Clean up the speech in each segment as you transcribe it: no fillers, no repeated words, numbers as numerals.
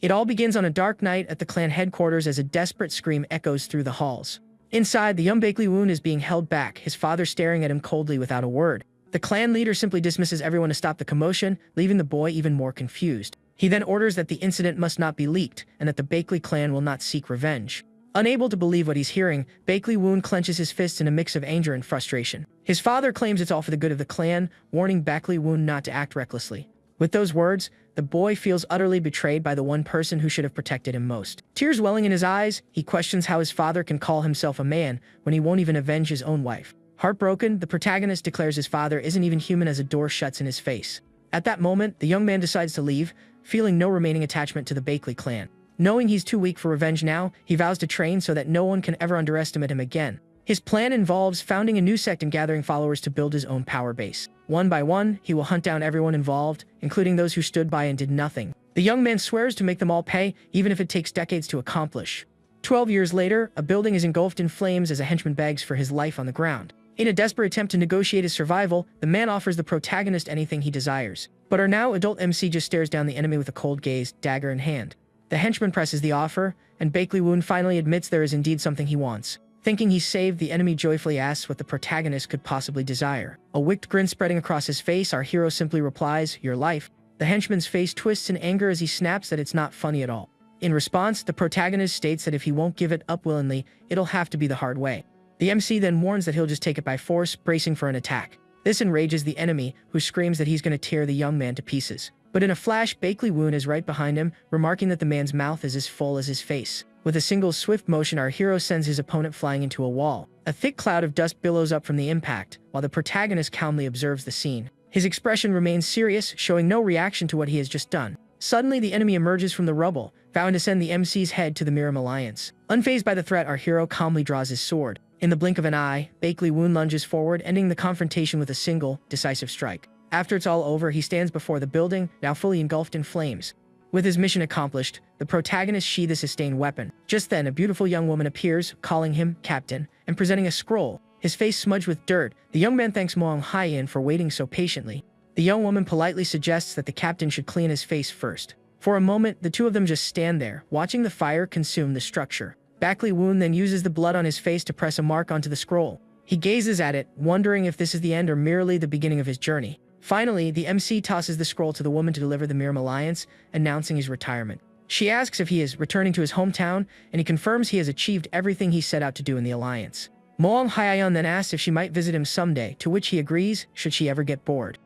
It all begins on a dark night at the clan headquarters as a desperate scream echoes through the halls. Inside, the young Bakley Woon is being held back, his father staring at him coldly without a word. The clan leader simply dismisses everyone to stop the commotion, leaving the boy even more confused. He then orders that the incident must not be leaked, and that the Bakley clan will not seek revenge. Unable to believe what he's hearing, Bakley Woon clenches his fists in a mix of anger and frustration. His father claims it's all for the good of the clan, warning Bakley Woon not to act recklessly. With those words, the boy feels utterly betrayed by the one person who should have protected him most. Tears welling in his eyes, he questions how his father can call himself a man when he won't even avenge his own wife. Heartbroken, the protagonist declares his father isn't even human as a door shuts in his face. At that moment, the young man decides to leave, feeling no remaining attachment to the Bakley clan. Knowing he's too weak for revenge now, he vows to train so that no one can ever underestimate him again. His plan involves founding a new sect and gathering followers to build his own power base. One by one, he will hunt down everyone involved, including those who stood by and did nothing. The young man swears to make them all pay, even if it takes decades to accomplish. 12 years later, a building is engulfed in flames as a henchman begs for his life on the ground. In a desperate attempt to negotiate his survival, the man offers the protagonist anything he desires. But our now adult MC just stares down the enemy with a cold gaze, dagger in hand. The henchman presses the offer, and Bakley Woon finally admits there is indeed something he wants. Thinking he's saved, the enemy joyfully asks what the protagonist could possibly desire. A wicked grin spreading across his face, our hero simply replies, "Your life." The henchman's face twists in anger as he snaps that it's not funny at all. In response, the protagonist states that if he won't give it up willingly, it'll have to be the hard way. The MC then warns that he'll just take it by force, bracing for an attack. This enrages the enemy, who screams that he's going to tear the young man to pieces. But in a flash, Bakley Woon is right behind him, remarking that the man's mouth is as full as his face. With a single swift motion, our hero sends his opponent flying into a wall. A thick cloud of dust billows up from the impact, while the protagonist calmly observes the scene. His expression remains serious, showing no reaction to what he has just done. Suddenly, the enemy emerges from the rubble, vowing to send the MC's head to the Miram Alliance. Unfazed by the threat, our hero calmly draws his sword. In the blink of an eye, Bakley Woon lunges forward, ending the confrontation with a single, decisive strike. After it's all over, he stands before the building, now fully engulfed in flames. With his mission accomplished, the protagonist sheathes a sustained weapon. Just then, a beautiful young woman appears, calling him Captain, and presenting a scroll. His face smudged with dirt, the young man thanks Moang Hyein for waiting so patiently. The young woman politely suggests that the captain should clean his face first. For a moment, the two of them just stand there, watching the fire consume the structure. Bakley Woon then uses the blood on his face to press a mark onto the scroll. He gazes at it, wondering if this is the end or merely the beginning of his journey. Finally, the MC tosses the scroll to the woman to deliver the Miram Alliance, announcing his retirement. She asks if he is returning to his hometown, and he confirms he has achieved everything he set out to do in the Alliance. Moang Hyeon then asks if she might visit him someday, to which he agrees, should she ever get bored.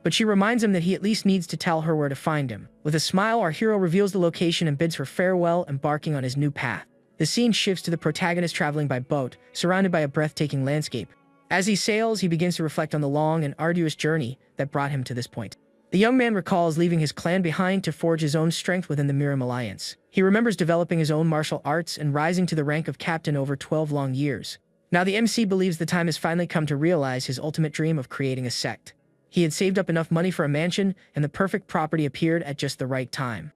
But she reminds him that he at least needs to tell her where to find him. With a smile, our hero reveals the location and bids her farewell, embarking on his new path. The scene shifts to the protagonist traveling by boat, surrounded by a breathtaking landscape. As he sails, he begins to reflect on the long and arduous journey that brought him to this point. The young man recalls leaving his clan behind to forge his own strength within the Miram Alliance. He remembers developing his own martial arts and rising to the rank of captain over 12 long years. Now the MC believes the time has finally come to realize his ultimate dream of creating a sect. He had saved up enough money for a mansion, and the perfect property appeared at just the right time.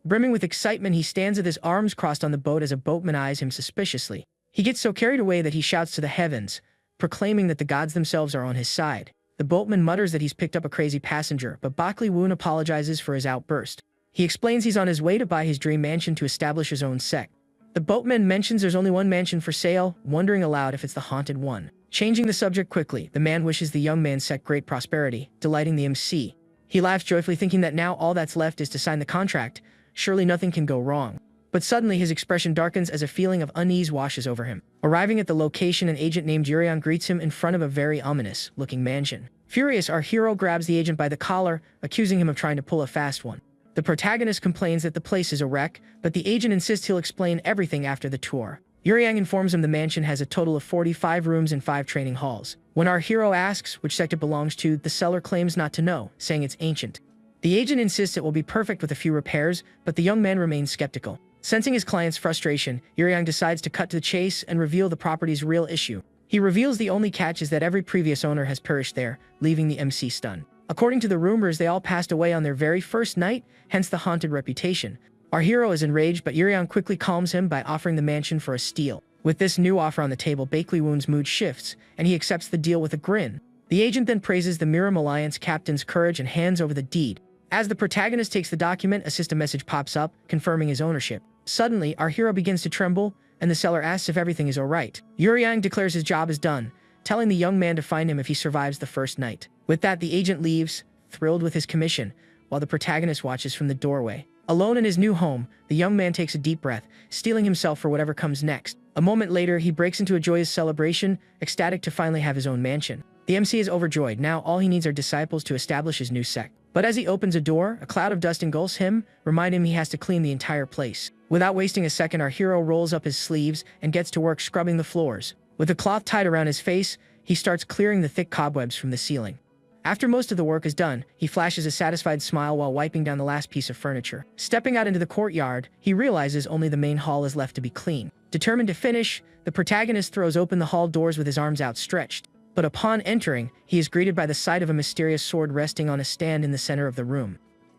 Brimming with excitement, he stands with his arms crossed on the boat as a boatman eyes him suspiciously. He gets so carried away that he shouts to the heavens, proclaiming that the gods themselves are on his side. The boatman mutters that he's picked up a crazy passenger, but Bakley Woon apologizes for his outburst. He explains he's on his way to buy his dream mansion to establish his own sect. The boatman mentions there's only one mansion for sale, wondering aloud if it's the haunted one. Changing the subject quickly, the man wishes the young man's sect great prosperity, delighting the MC. He laughs joyfully, thinking that now all that's left is to sign the contract. Surely nothing can go wrong. But suddenly his expression darkens as a feeling of unease washes over him. Arriving at the location, an agent named Yurian greets him in front of a very ominous-looking mansion. Furious, our hero grabs the agent by the collar, accusing him of trying to pull a fast one. The protagonist complains that the place is a wreck, but the agent insists he'll explain everything after the tour. Yurian informs him the mansion has a total of 45 rooms and 5 training halls. When our hero asks which sect it belongs to, the seller claims not to know, saying it's ancient. The agent insists it will be perfect with a few repairs, but the young man remains skeptical. Sensing his client's frustration, Yurian decides to cut to the chase and reveal the property's real issue. He reveals the only catch is that every previous owner has perished there, leaving the MC stunned. According to the rumors, they all passed away on their very first night, hence the haunted reputation. Our hero is enraged, but Yurian quickly calms him by offering the mansion for a steal. With this new offer on the table, Bakley Woon's mood shifts, and he accepts the deal with a grin. The agent then praises the Miram Alliance captain's courage and hands over the deed. As the protagonist takes the document, a system message pops up, confirming his ownership. Suddenly, our hero begins to tremble, and the seller asks if everything is alright. Yuryang declares his job is done, telling the young man to find him if he survives the first night. With that, the agent leaves, thrilled with his commission, while the protagonist watches from the doorway. Alone in his new home, the young man takes a deep breath, steeling himself for whatever comes next. A moment later, he breaks into a joyous celebration, ecstatic to finally have his own mansion. The MC is overjoyed. Now all he needs are disciples to establish his new sect. But as he opens a door, a cloud of dust engulfs him, reminding him he has to clean the entire place. Without wasting a second, our hero rolls up his sleeves and gets to work scrubbing the floors. With a cloth tied around his face, he starts clearing the thick cobwebs from the ceiling. After most of the work is done, he flashes a satisfied smile while wiping down the last piece of furniture. Stepping out into the courtyard, he realizes only the main hall is left to be clean. Determined to finish, the protagonist throws open the hall doors with his arms outstretched. But upon entering, he is greeted by the sight of a mysterious sword resting on a stand in the center of the room.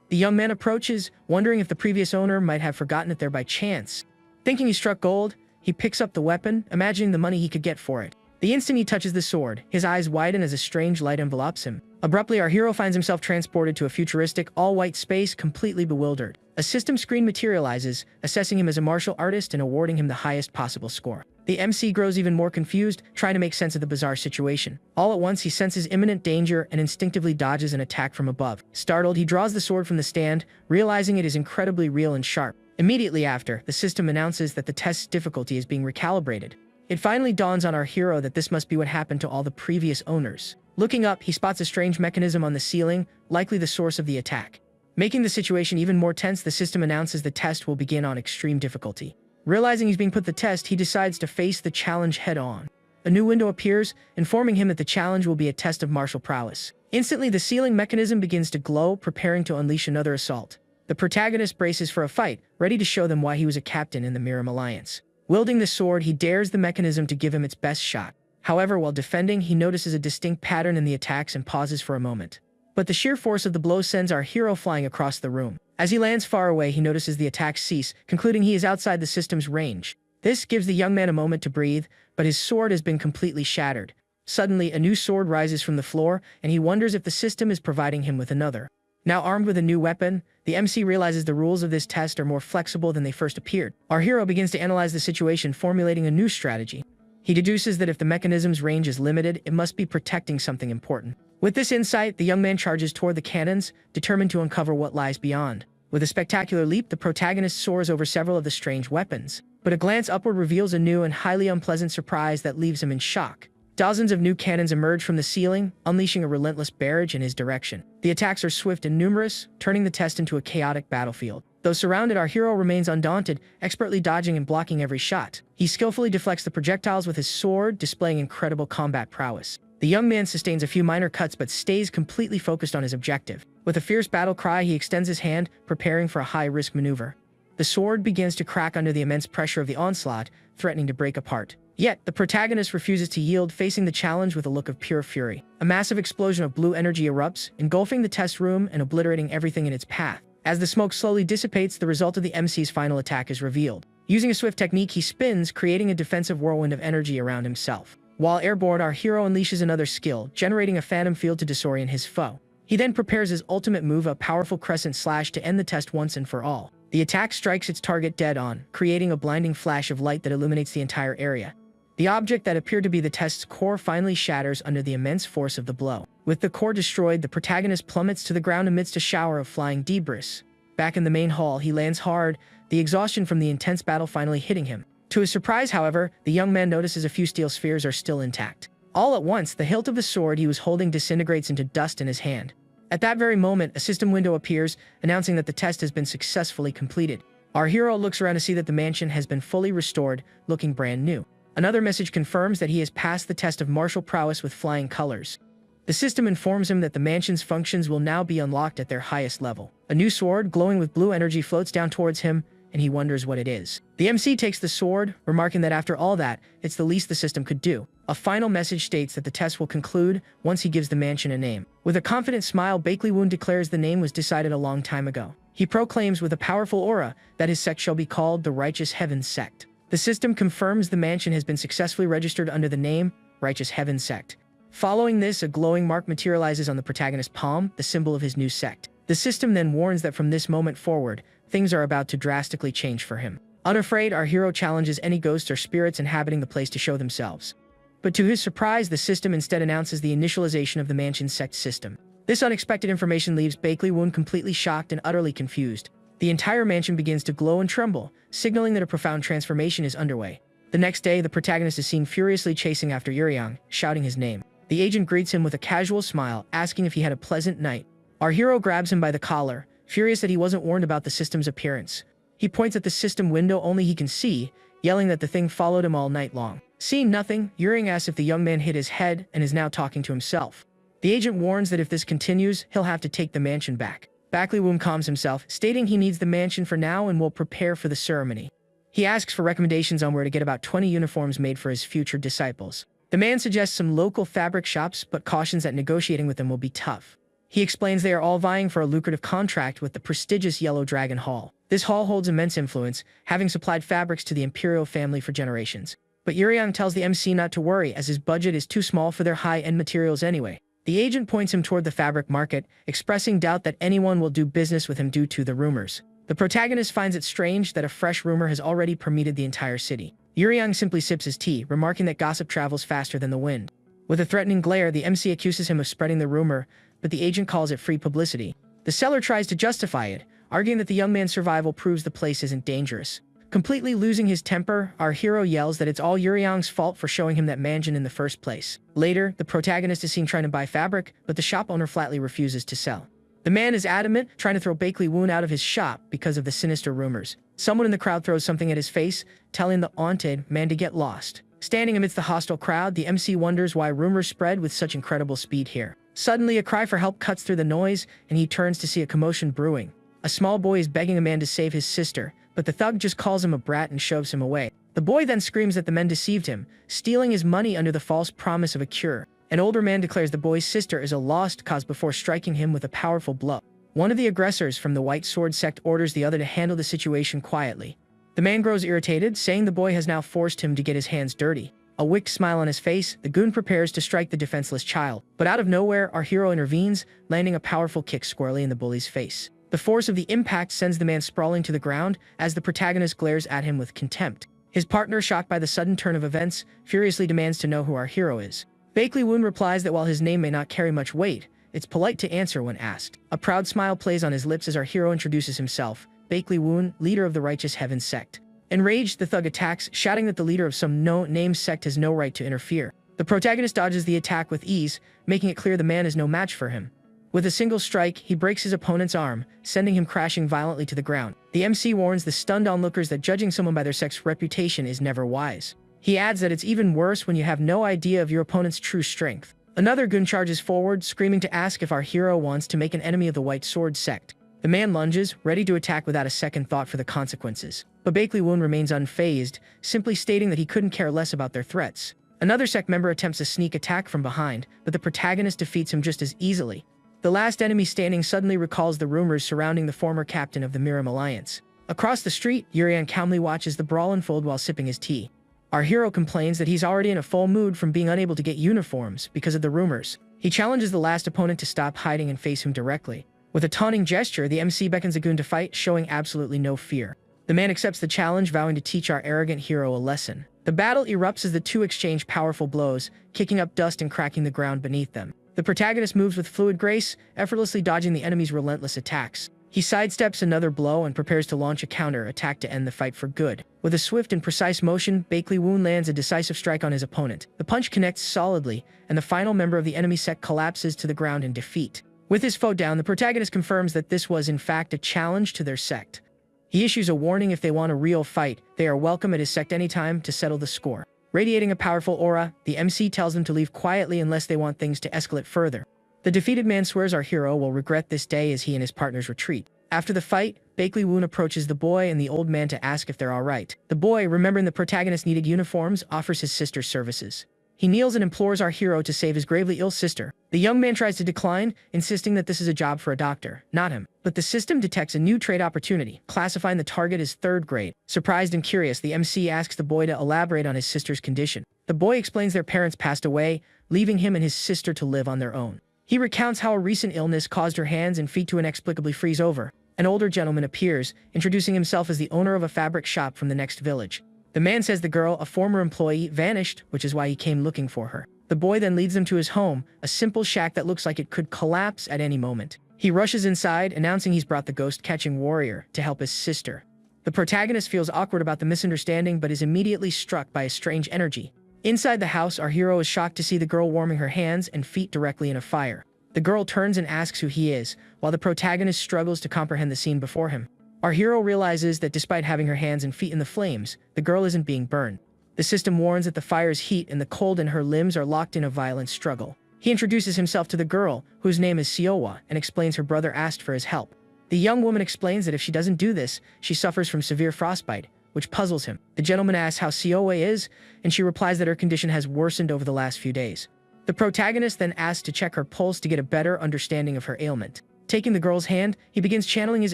The young man approaches, wondering if the previous owner might have forgotten it there by chance. Thinking he struck gold, he picks up the weapon, imagining the money he could get for it. The instant he touches the sword, his eyes widen as a strange light envelops him. Abruptly, our hero finds himself transported to a futuristic, all-white space, completely bewildered. A system screen materializes, assessing him as a martial artist and awarding him the highest possible score. The MC grows even more confused, trying to make sense of the bizarre situation. All at once, he senses imminent danger and instinctively dodges an attack from above. Startled, he draws the sword from the stand, realizing it is incredibly real and sharp. Immediately after, the system announces that the test's difficulty is being recalibrated. It finally dawns on our hero that this must be what happened to all the previous owners. Looking up, he spots a strange mechanism on the ceiling, likely the source of the attack. Making the situation even more tense, the system announces the test will begin on extreme difficulty. Realizing he's being put to the test, he decides to face the challenge head-on. A new window appears, informing him that the challenge will be a test of martial prowess. Instantly, the ceiling mechanism begins to glow, preparing to unleash another assault. The protagonist braces for a fight, ready to show them why he was a captain in the Miram Alliance. Wielding the sword, he dares the mechanism to give him its best shot. However, while defending, he notices a distinct pattern in the attacks and pauses for a moment. But the sheer force of the blow sends our hero flying across the room. As he lands far away, he notices the attacks cease, concluding he is outside the system's range. This gives the young man a moment to breathe, but his sword has been completely shattered. Suddenly, a new sword rises from the floor, and he wonders if the system is providing him with another. Now armed with a new weapon, the MC realizes the rules of this test are more flexible than they first appeared. Our hero begins to analyze the situation, formulating a new strategy. He deduces that if the mechanism's range is limited, it must be protecting something important. With this insight, the young man charges toward the cannons, determined to uncover what lies beyond. With a spectacular leap, the protagonist soars over several of the strange weapons. But a glance upward reveals a new and highly unpleasant surprise that leaves him in shock. Dozens of new cannons emerge from the ceiling, unleashing a relentless barrage in his direction. The attacks are swift and numerous, turning the test into a chaotic battlefield. Though surrounded, our hero remains undaunted, expertly dodging and blocking every shot. He skillfully deflects the projectiles with his sword, displaying incredible combat prowess. The young man sustains a few minor cuts but stays completely focused on his objective. With a fierce battle cry, he extends his hand, preparing for a high-risk maneuver. The sword begins to crack under the immense pressure of the onslaught, threatening to break apart. Yet, the protagonist refuses to yield, facing the challenge with a look of pure fury. A massive explosion of blue energy erupts, engulfing the test room and obliterating everything in its path. As the smoke slowly dissipates, the result of the MC's final attack is revealed. Using a swift technique, he spins, creating a defensive whirlwind of energy around himself. While airborne, our hero unleashes another skill, generating a phantom field to disorient his foe. He then prepares his ultimate move, a powerful crescent slash, to end the test once and for all. The attack strikes its target dead on, creating a blinding flash of light that illuminates the entire area. The object that appeared to be the test's core finally shatters under the immense force of the blow. With the core destroyed, the protagonist plummets to the ground amidst a shower of flying debris. Back in the main hall, he lands hard, the exhaustion from the intense battle finally hitting him. To his surprise, however, the young man notices a few steel spheres are still intact. All at once, the hilt of the sword he was holding disintegrates into dust in his hand. At that very moment, a system window appears, announcing that the test has been successfully completed. Our hero looks around to see that the mansion has been fully restored, looking brand new. Another message confirms that he has passed the test of martial prowess with flying colors. The system informs him that the mansion's functions will now be unlocked at their highest level. A new sword, glowing with blue energy, floats down towards him, and he wonders what it is. The MC takes the sword, remarking that after all that, it's the least the system could do. A final message states that the test will conclude once he gives the mansion a name. With a confident smile, Baekliwoon declares the name was decided a long time ago. He proclaims with a powerful aura that his sect shall be called the Righteous Heaven Sect. The system confirms the mansion has been successfully registered under the name Righteous Heaven Sect. Following this, a glowing mark materializes on the protagonist's palm, the symbol of his new sect. The system then warns that from this moment forward, things are about to drastically change for him. Unafraid, our hero challenges any ghosts or spirits inhabiting the place to show themselves. But to his surprise, the system instead announces the initialization of the mansion's sect system. This unexpected information leaves Bakley Woon completely shocked and utterly confused. The entire mansion begins to glow and tremble, signaling that a profound transformation is underway. The next day, the protagonist is seen furiously chasing after Yuryang, shouting his name. The agent greets him with a casual smile, asking if he had a pleasant night. Our hero grabs him by the collar, furious that he wasn't warned about the system's appearance. He points at the system window only he can see, yelling that the thing followed him all night long. Seeing nothing, Yuryang asks if the young man hit his head and is now talking to himself. The agent warns that if this continues, he'll have to take the mansion back. Bakley Woon calms himself, stating he needs the mansion for now and will prepare for the ceremony. He asks for recommendations on where to get about 20 uniforms made for his future disciples. The man suggests some local fabric shops, but cautions that negotiating with them will be tough. He explains they are all vying for a lucrative contract with the prestigious Yellow Dragon Hall. This hall holds immense influence, having supplied fabrics to the imperial family for generations. But Yuryang tells the MC not to worry, as his budget is too small for their high-end materials anyway. The agent points him toward the fabric market, expressing doubt that anyone will do business with him due to the rumors. The protagonist finds it strange that a fresh rumor has already permeated the entire city. Yuryang simply sips his tea, remarking that gossip travels faster than the wind. With a threatening glare, the MC accuses him of spreading the rumor, but the agent calls it free publicity. The seller tries to justify it, arguing that the young man's survival proves the place isn't dangerous. Completely losing his temper, our hero yells that it's all Yuryang's fault for showing him that mansion in the first place. Later, the protagonist is seen trying to buy fabric, but the shop owner flatly refuses to sell. The man is adamant, trying to throw Bakley Woon out of his shop because of the sinister rumors. Someone in the crowd throws something at his face, telling the haunted man to get lost. Standing amidst the hostile crowd, the MC wonders why rumors spread with such incredible speed here. Suddenly, a cry for help cuts through the noise, and he turns to see a commotion brewing. A small boy is begging a man to save his sister, but the thug just calls him a brat and shoves him away. The boy then screams that the men deceived him, stealing his money under the false promise of a cure. An older man declares the boy's sister is a lost cause before striking him with a powerful blow. One of the aggressors from the White Sword sect orders the other to handle the situation quietly. The man grows irritated, saying the boy has now forced him to get his hands dirty. A wicked smile on his face, the goon prepares to strike the defenseless child. But out of nowhere, our hero intervenes, landing a powerful kick squarely in the bully's face. The force of the impact sends the man sprawling to the ground as the protagonist glares at him with contempt. His partner, shocked by the sudden turn of events, furiously demands to know who our hero is. Bakley Woon replies that while his name may not carry much weight, it's polite to answer when asked. A proud smile plays on his lips as our hero introduces himself, Bakley Woon, leader of the Righteous Heaven Sect. Enraged, the thug attacks, shouting that the leader of some no-name sect has no right to interfere. The protagonist dodges the attack with ease, making it clear the man is no match for him. With a single strike, he breaks his opponent's arm, sending him crashing violently to the ground. The MC warns the stunned onlookers that judging someone by their sect's reputation is never wise. He adds that it's even worse when you have no idea of your opponent's true strength. Another goon charges forward, screaming to ask if our hero wants to make an enemy of the White Sword sect. The man lunges, ready to attack without a second thought for the consequences. But Bakley Woon remains unfazed, simply stating that he couldn't care less about their threats. Another sect member attempts a sneak attack from behind, but the protagonist defeats him just as easily. The last enemy standing suddenly recalls the rumors surrounding the former captain of the Miram Alliance. Across the street, Yuryang calmly watches the brawl unfold while sipping his tea. Our hero complains that he's already in a full mood from being unable to get uniforms because of the rumors. He challenges the last opponent to stop hiding and face him directly. With a taunting gesture, the MC beckons a goon to fight, showing absolutely no fear. The man accepts the challenge, vowing to teach our arrogant hero a lesson. The battle erupts as the two exchange powerful blows, kicking up dust and cracking the ground beneath them. The protagonist moves with fluid grace, effortlessly dodging the enemy's relentless attacks. He sidesteps another blow and prepares to launch a counter-attack to end the fight for good. With a swift and precise motion, Bakley Woon lands a decisive strike on his opponent. The punch connects solidly, and the final member of the enemy sect collapses to the ground in defeat. With his foe down, the protagonist confirms that this was in fact a challenge to their sect. He issues a warning: if they want a real fight, they are welcome at his sect anytime to settle the score. Radiating a powerful aura, the MC tells them to leave quietly unless they want things to escalate further. The defeated man swears our hero will regret this day as he and his partners retreat. After the fight, Bakley Woon approaches the boy and the old man to ask if they're alright. The boy, remembering the protagonist needed uniforms, offers his sister's services. He kneels and implores our hero to save his gravely ill sister. The young man tries to decline, insisting that this is a job for a doctor, not him. But the system detects a new trade opportunity, classifying the target as third grade. Surprised and curious, the MC asks the boy to elaborate on his sister's condition. The boy explains their parents passed away, leaving him and his sister to live on their own. He recounts how a recent illness caused her hands and feet to inexplicably freeze over. An older gentleman appears, introducing himself as the owner of a fabric shop from the next village. The man says the girl, a former employee, vanished, which is why he came looking for her. The boy then leads them to his home, a simple shack that looks like it could collapse at any moment. He rushes inside, announcing he's brought the ghost-catching warrior to help his sister. The protagonist feels awkward about the misunderstanding but is immediately struck by a strange energy. Inside the house, our hero is shocked to see the girl warming her hands and feet directly in a fire. The girl turns and asks who he is, while the protagonist struggles to comprehend the scene before him. Our hero realizes that despite having her hands and feet in the flames, the girl isn't being burned. The system warns that the fire's heat and the cold in her limbs are locked in a violent struggle. He introduces himself to the girl, whose name is Siowa, and explains her brother asked for his help. The young woman explains that if she doesn't do this, she suffers from severe frostbite, which puzzles him. The gentleman asks how Siowa is, and she replies that her condition has worsened over the last few days. The protagonist then asks to check her pulse to get a better understanding of her ailment. Taking the girl's hand, he begins channeling his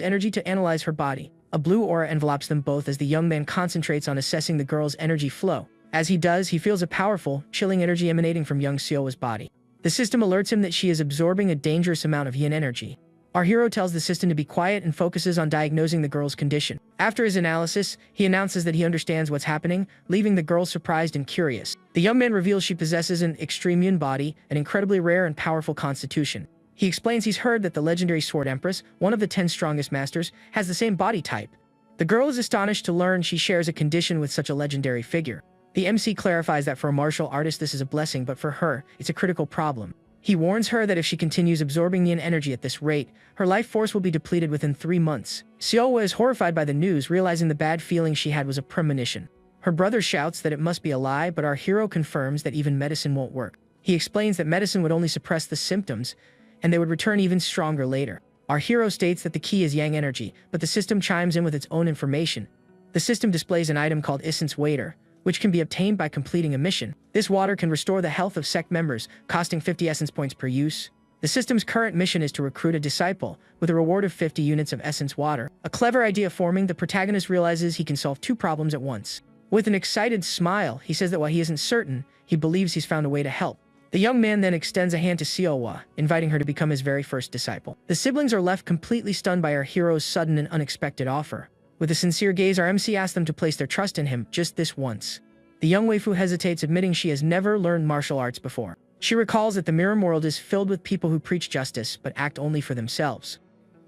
energy to analyze her body. A blue aura envelops them both as the young man concentrates on assessing the girl's energy flow. As he does, he feels a powerful, chilling energy emanating from young Siowa's body. The system alerts him that she is absorbing a dangerous amount of yin energy. Our hero tells the system to be quiet and focuses on diagnosing the girl's condition. After his analysis, he announces that he understands what's happening, leaving the girl surprised and curious. The young man reveals she possesses an extreme yin body, an incredibly rare and powerful constitution. He explains he's heard that the legendary Sword Empress, one of the 10 strongest masters, has the same body type. The girl is astonished to learn she shares a condition with such a legendary figure. The MC clarifies that for a martial artist this is a blessing, but for her, it's a critical problem. He warns her that if she continues absorbing yin energy at this rate, her life force will be depleted within 3 months. Siowa is horrified by the news, realizing the bad feeling she had was a premonition. Her brother shouts that it must be a lie, but our hero confirms that even medicine won't work. He explains that medicine would only suppress the symptoms, and they would return even stronger later. Our hero states that the key is yang energy, but the system chimes in with its own information. The system displays an item called Essence Water, which can be obtained by completing a mission. This water can restore the health of Sect members, costing 50 essence points per use. The system's current mission is to recruit a disciple, with a reward of 50 units of essence water. A clever idea forming, the protagonist realizes he can solve 2 problems at once. With an excited smile, he says that while he isn't certain, he believes he's found a way to help. The young man then extends a hand to Siowa, inviting her to become his very first disciple. The siblings are left completely stunned by our hero's sudden and unexpected offer. With a sincere gaze, our MC asks them to place their trust in him just this once. The young waifu hesitates, admitting she has never learned martial arts before. She recalls that the mirror world is filled with people who preach justice but act only for themselves.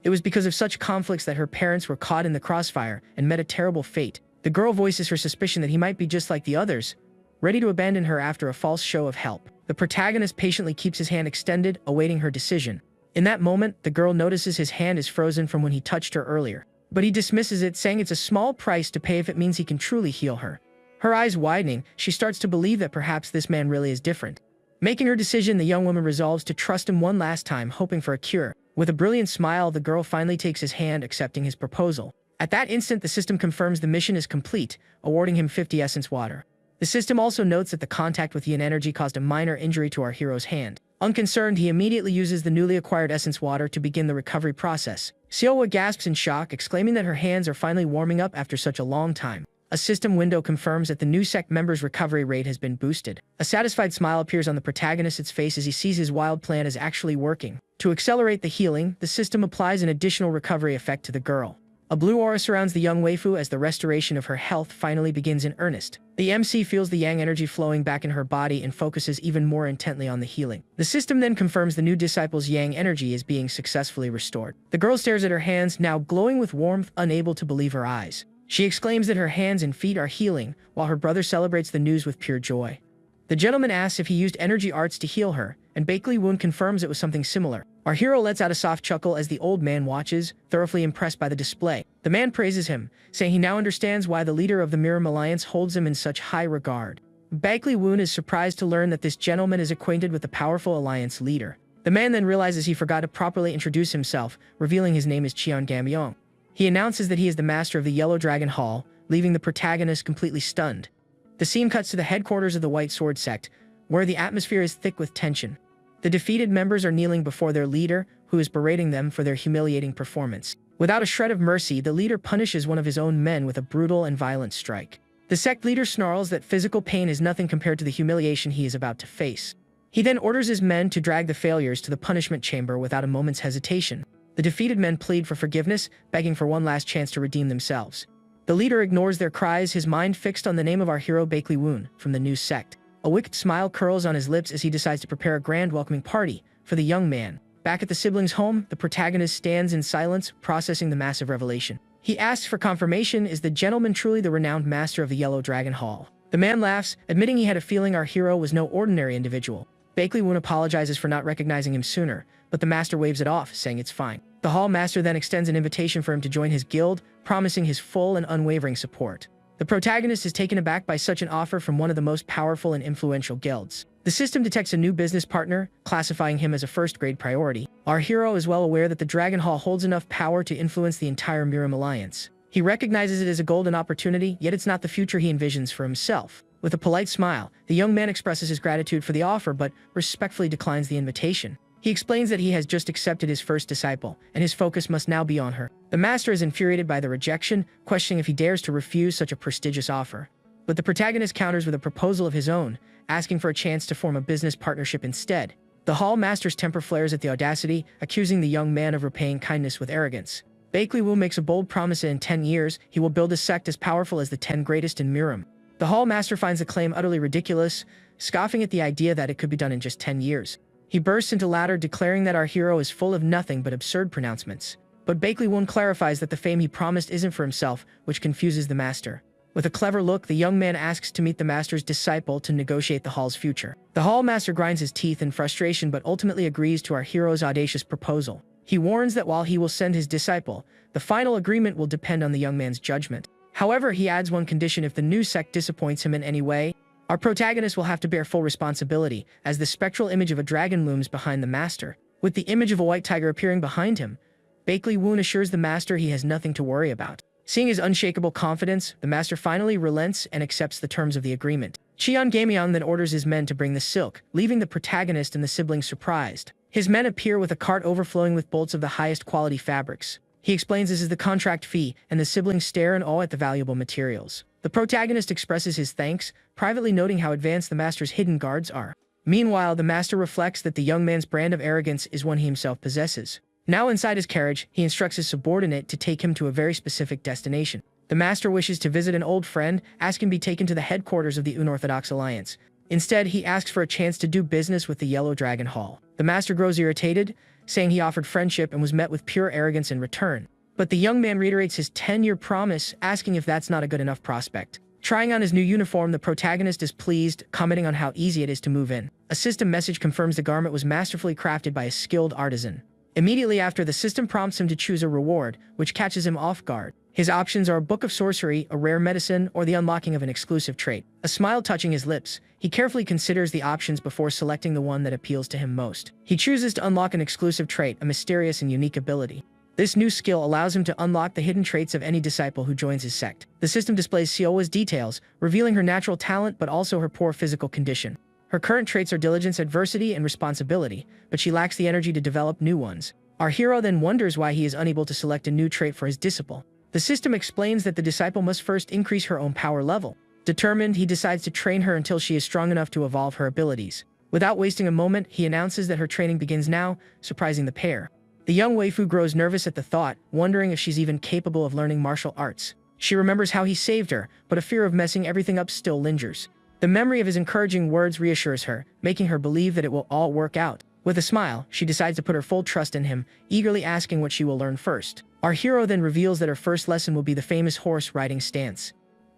It was because of such conflicts that her parents were caught in the crossfire and met a terrible fate. The girl voices her suspicion that he might be just like the others, ready to abandon her after a false show of help. The protagonist patiently keeps his hand extended, awaiting her decision. In that moment, the girl notices his hand is frozen from when he touched her earlier. But he dismisses it, saying it's a small price to pay if it means he can truly heal her. Her eyes widening, she starts to believe that perhaps this man really is different. Making her decision, the young woman resolves to trust him one last time, hoping for a cure. With a brilliant smile, the girl finally takes his hand, accepting his proposal. At that instant, the system confirms the mission is complete, awarding him 50 essence water. The system also notes that the contact with yin energy caused a minor injury to our hero's hand. Unconcerned, he immediately uses the newly acquired essence water to begin the recovery process. Siowa gasps in shock, exclaiming that her hands are finally warming up after such a long time. A system window confirms that the new Sect member's recovery rate has been boosted. A satisfied smile appears on the protagonist's face as he sees his wild plan is actually working. To accelerate the healing, the system applies an additional recovery effect to the girl. A blue aura surrounds the young waifu as the restoration of her health finally begins in earnest. The MC feels the yang energy flowing back in her body and focuses even more intently on the healing. The system then confirms the new disciple's yang energy is being successfully restored. The girl stares at her hands, now glowing with warmth, unable to believe her eyes. She exclaims that her hands and feet are healing, while her brother celebrates the news with pure joy. The gentleman asks if he used energy arts to heal her, and Bakeley-Woon confirms it was something similar. Our hero lets out a soft chuckle as the old man watches, thoroughly impressed by the display. The man praises him, saying he now understands why the leader of the Miram Alliance holds him in such high regard. Bakeley-Woon is surprised to learn that this gentleman is acquainted with the powerful Alliance leader. The man then realizes he forgot to properly introduce himself, revealing his name is Cheon Gamyong. He announces that he is the master of the Yellow Dragon Hall, leaving the protagonist completely stunned. The scene cuts to the headquarters of the White Sword Sect, where the atmosphere is thick with tension. The defeated members are kneeling before their leader, who is berating them for their humiliating performance. Without a shred of mercy, the leader punishes one of his own men with a brutal and violent strike. The sect leader snarls that physical pain is nothing compared to the humiliation he is about to face. He then orders his men to drag the failures to the punishment chamber without a moment's hesitation. The defeated men plead for forgiveness, begging for one last chance to redeem themselves. The leader ignores their cries, his mind fixed on the name of our hero Baek Lee-woon from the new Sect. A wicked smile curls on his lips as he decides to prepare a grand welcoming party for the young man. Back at the siblings' home, the protagonist stands in silence, processing the massive revelation. He asks for confirmation: is the gentleman truly the renowned master of the Yellow Dragon Hall? The man laughs, admitting he had a feeling our hero was no ordinary individual. Baek Lee-woon apologizes for not recognizing him sooner, but the master waves it off, saying it's fine. The hall master then extends an invitation for him to join his guild, promising his full and unwavering support. The protagonist is taken aback by such an offer from one of the most powerful and influential guilds. The system detects a new business partner, classifying him as a first-grade priority. Our hero is well aware that the Dragon Hall holds enough power to influence the entire Miram Alliance. He recognizes it as a golden opportunity, yet it's not the future he envisions for himself. With a polite smile, the young man expresses his gratitude for the offer but respectfully declines the invitation. He explains that he has just accepted his first disciple, and his focus must now be on her. The master is infuriated by the rejection, questioning if he dares to refuse such a prestigious offer. But the protagonist counters with a proposal of his own, asking for a chance to form a business partnership instead. The hall master's temper flares at the audacity, accusing the young man of repaying kindness with arrogance. Baek Lee-woon makes a bold promise that in 10 years, he will build a sect as powerful as the 10 greatest in Miram. The hall master finds the claim utterly ridiculous, scoffing at the idea that it could be done in just 10 years. He bursts into laughter, declaring that our hero is full of nothing but absurd pronouncements. But Baek Lee-woon clarifies that the fame he promised isn't for himself, which confuses the master. With a clever look, the young man asks to meet the master's disciple to negotiate the hall's future. The hall master grinds his teeth in frustration but ultimately agrees to our hero's audacious proposal. He warns that while he will send his disciple, the final agreement will depend on the young man's judgment. However, he adds one condition: if the new sect disappoints him in any way, our protagonist will have to bear full responsibility, as the spectral image of a dragon looms behind the master. With the image of a white tiger appearing behind him, Baek Lee-woon assures the master he has nothing to worry about. Seeing his unshakable confidence, the master finally relents and accepts the terms of the agreement. Cheon Gamyeon then orders his men to bring the silk, leaving the protagonist and the siblings surprised. His men appear with a cart overflowing with bolts of the highest quality fabrics. He explains this is the contract fee, and the siblings stare in awe at the valuable materials. The protagonist expresses his thanks, privately noting how advanced the master's hidden guards are. Meanwhile, the master reflects that the young man's brand of arrogance is one he himself possesses. Now inside his carriage, he instructs his subordinate to take him to a very specific destination. The master wishes to visit an old friend, asking to be taken to the headquarters of the Unorthodox Alliance. Instead, he asks for a chance to do business with the Yellow Dragon Hall. The master grows irritated, saying he offered friendship and was met with pure arrogance in return. But the young man reiterates his 10-year promise, asking if that's not a good enough prospect. Trying on his new uniform, the protagonist is pleased, commenting on how easy it is to move in. A system message confirms the garment was masterfully crafted by a skilled artisan. Immediately after, the system prompts him to choose a reward, which catches him off guard. His options are a book of sorcery, a rare medicine, or the unlocking of an exclusive trait. A smile touching his lips, he carefully considers the options before selecting the one that appeals to him most. He chooses to unlock an exclusive trait, a mysterious and unique ability. This new skill allows him to unlock the hidden traits of any disciple who joins his sect. The system displays Sioa's details, revealing her natural talent but also her poor physical condition. Her current traits are diligence, adversity, and responsibility, but she lacks the energy to develop new ones. Our hero then wonders why he is unable to select a new trait for his disciple. The system explains that the disciple must first increase her own power level. Determined, he decides to train her until she is strong enough to evolve her abilities. Without wasting a moment, he announces that her training begins now, surprising the pair. The young waifu grows nervous at the thought, wondering if she's even capable of learning martial arts. She remembers how he saved her, but a fear of messing everything up still lingers. The memory of his encouraging words reassures her, making her believe that it will all work out. With a smile, she decides to put her full trust in him, eagerly asking what she will learn first. Our hero then reveals that her first lesson will be the famous horse riding stance.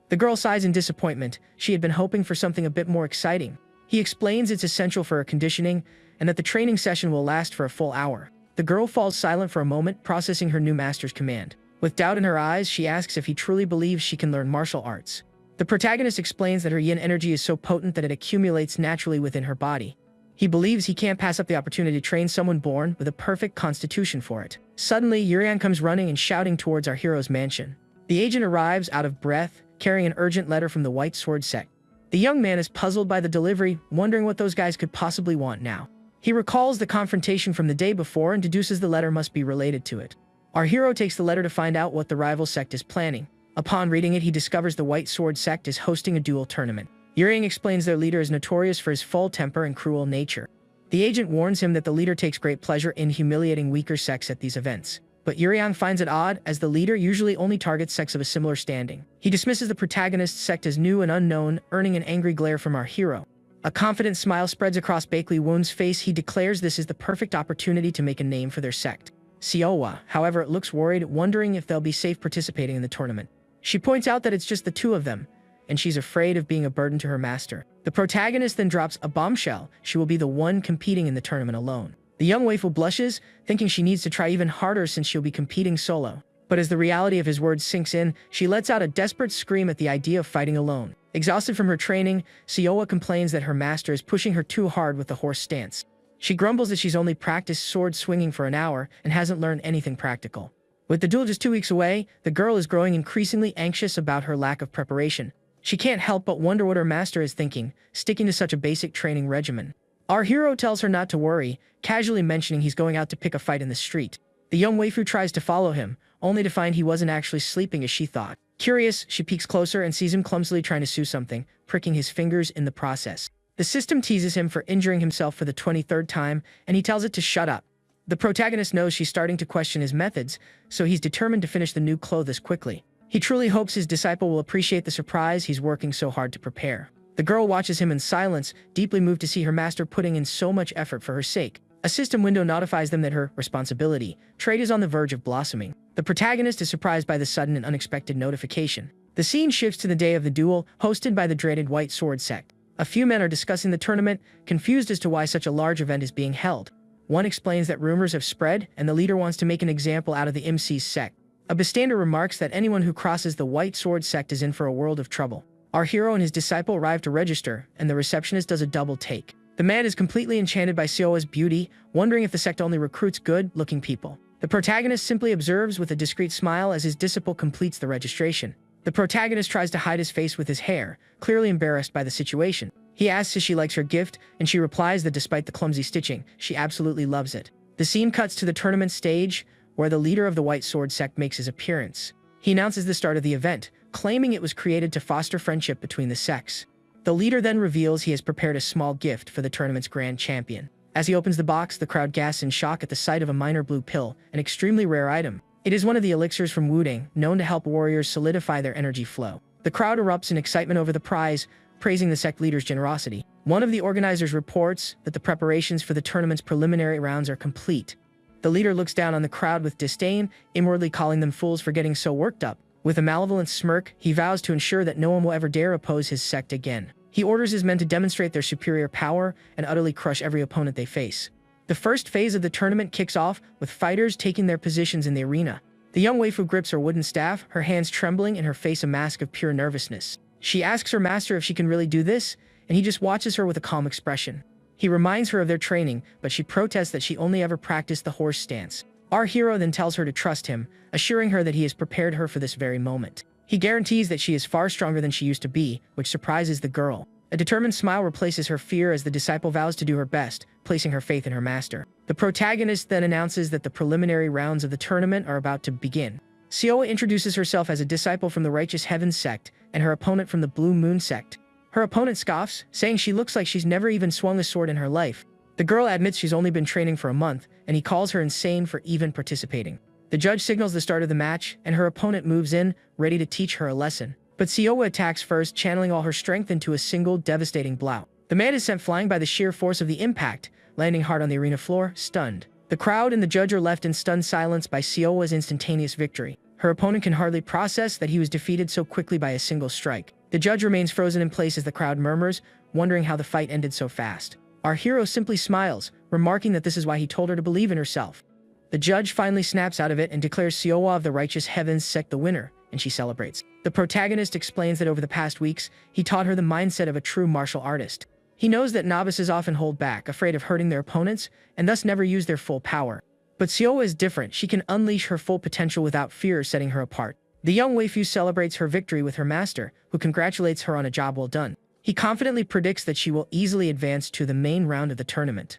The girl sighs in disappointment. She had been hoping for something a bit more exciting. He explains it's essential for her conditioning, and that the training session will last for a full hour. The girl falls silent for a moment, processing her new master's command. With doubt in her eyes, she asks if he truly believes she can learn martial arts. The protagonist explains that her yin energy is so potent that it accumulates naturally within her body. He believes he can't pass up the opportunity to train someone born with a perfect constitution for it. Suddenly, Yurian comes running and shouting towards our hero's mansion. The agent arrives out of breath, carrying an urgent letter from the White Sword Sect. The young man is puzzled by the delivery, wondering what those guys could possibly want now. He recalls the confrontation from the day before and deduces the letter must be related to it. Our hero takes the letter to find out what the rival sect is planning. Upon reading it, he discovers the White Sword Sect is hosting a duel tournament. Uriang explains their leader is notorious for his full temper and cruel nature. The agent warns him that the leader takes great pleasure in humiliating weaker sects at these events. But Uriang finds it odd, as the leader usually only targets sects of a similar standing. He dismisses the protagonist's sect as new and unknown, earning an angry glare from our hero. A confident smile spreads across Bakley Woon's face. He declares this is the perfect opportunity to make a name for their sect. Siowa, however, looks worried, wondering if they'll be safe participating in the tournament. She points out that it's just the two of them, and she's afraid of being a burden to her master. The protagonist then drops a bombshell. She will be the one competing in the tournament alone. The young waifu blushes, thinking she needs to try even harder since she'll be competing solo. But as the reality of his words sinks in, she lets out a desperate scream at the idea of fighting alone. Exhausted from her training, Siowa complains that her master is pushing her too hard with the horse stance. She grumbles that she's only practiced sword swinging for an hour and hasn't learned anything practical. With the duel just 2 weeks away, the girl is growing increasingly anxious about her lack of preparation. She can't help but wonder what her master is thinking, sticking to such a basic training regimen. Our hero tells her not to worry, casually mentioning he's going out to pick a fight in the street. The young waifu tries to follow him, only to find he wasn't actually sleeping as she thought. Curious, she peeks closer and sees him clumsily trying to sew something, pricking his fingers in the process. The system teases him for injuring himself for the 23rd time, and he tells it to shut up. The protagonist knows she's starting to question his methods, so he's determined to finish the new clothes quickly. He truly hopes his disciple will appreciate the surprise he's working so hard to prepare. The girl watches him in silence, deeply moved to see her master putting in so much effort for her sake. A system window notifies them that her responsibility trait is on the verge of blossoming. The protagonist is surprised by the sudden and unexpected notification. The scene shifts to the day of the duel, hosted by the dreaded White Sword Sect. A few men are discussing the tournament, confused as to why such a large event is being held. One explains that rumors have spread, and the leader wants to make an example out of the MC's sect. A bystander remarks that anyone who crosses the White Sword Sect is in for a world of trouble. Our hero and his disciple arrive to register, and the receptionist does a double take. The man is completely enchanted by Siowa's beauty, wondering if the sect only recruits good-looking people. The protagonist simply observes with a discreet smile as his disciple completes the registration. The protagonist tries to hide his face with his hair, clearly embarrassed by the situation. He asks if she likes her gift, and she replies that despite the clumsy stitching, she absolutely loves it. The scene cuts to the tournament stage, where the leader of the White Sword Sect makes his appearance. He announces the start of the event, claiming it was created to foster friendship between the sects. The leader then reveals he has prepared a small gift for the tournament's grand champion. As he opens the box, the crowd gasps in shock at the sight of a minor blue pill, an extremely rare item. It is one of the elixirs from Wudang, known to help warriors solidify their energy flow. The crowd erupts in excitement over the prize, praising the sect leader's generosity. One of the organizers reports that the preparations for the tournament's preliminary rounds are complete. The leader looks down on the crowd with disdain, inwardly calling them fools for getting so worked up. With a malevolent smirk, he vows to ensure that no one will ever dare oppose his sect again. He orders his men to demonstrate their superior power and utterly crush every opponent they face. The first phase of the tournament kicks off with fighters taking their positions in the arena. The young waifu grips her wooden staff, her hands trembling and her face a mask of pure nervousness. She asks her master if she can really do this, and he just watches her with a calm expression. He reminds her of their training, but she protests that she only ever practiced the horse stance. Our hero then tells her to trust him, assuring her that he has prepared her for this very moment. He guarantees that she is far stronger than she used to be, which surprises the girl. A determined smile replaces her fear as the disciple vows to do her best, placing her faith in her master. The protagonist then announces that the preliminary rounds of the tournament are about to begin. Siowa introduces herself as a disciple from the Righteous Heavens Sect and her opponent from the Blue Moon Sect. Her opponent scoffs, saying she looks like she's never even swung a sword in her life. The girl admits she's only been training for a month, and he calls her insane for even participating. The judge signals the start of the match, and her opponent moves in, ready to teach her a lesson. But Siowa attacks first, channeling all her strength into a single devastating blow. The man is sent flying by the sheer force of the impact, landing hard on the arena floor, stunned. The crowd and the judge are left in stunned silence by Siowa's instantaneous victory. Her opponent can hardly process that he was defeated so quickly by a single strike. The judge remains frozen in place as the crowd murmurs, wondering how the fight ended so fast. Our hero simply smiles, remarking that this is why he told her to believe in herself. The judge finally snaps out of it and declares Siowa of the Righteous Heavens Sect the winner, and she celebrates. The protagonist explains that over the past weeks, he taught her the mindset of a true martial artist. He knows that novices often hold back, afraid of hurting their opponents, and thus never use their full power. But Siowa is different. She can unleash her full potential without fear setting her apart. The young waifu celebrates her victory with her master, who congratulates her on a job well done. He confidently predicts that she will easily advance to the main round of the tournament.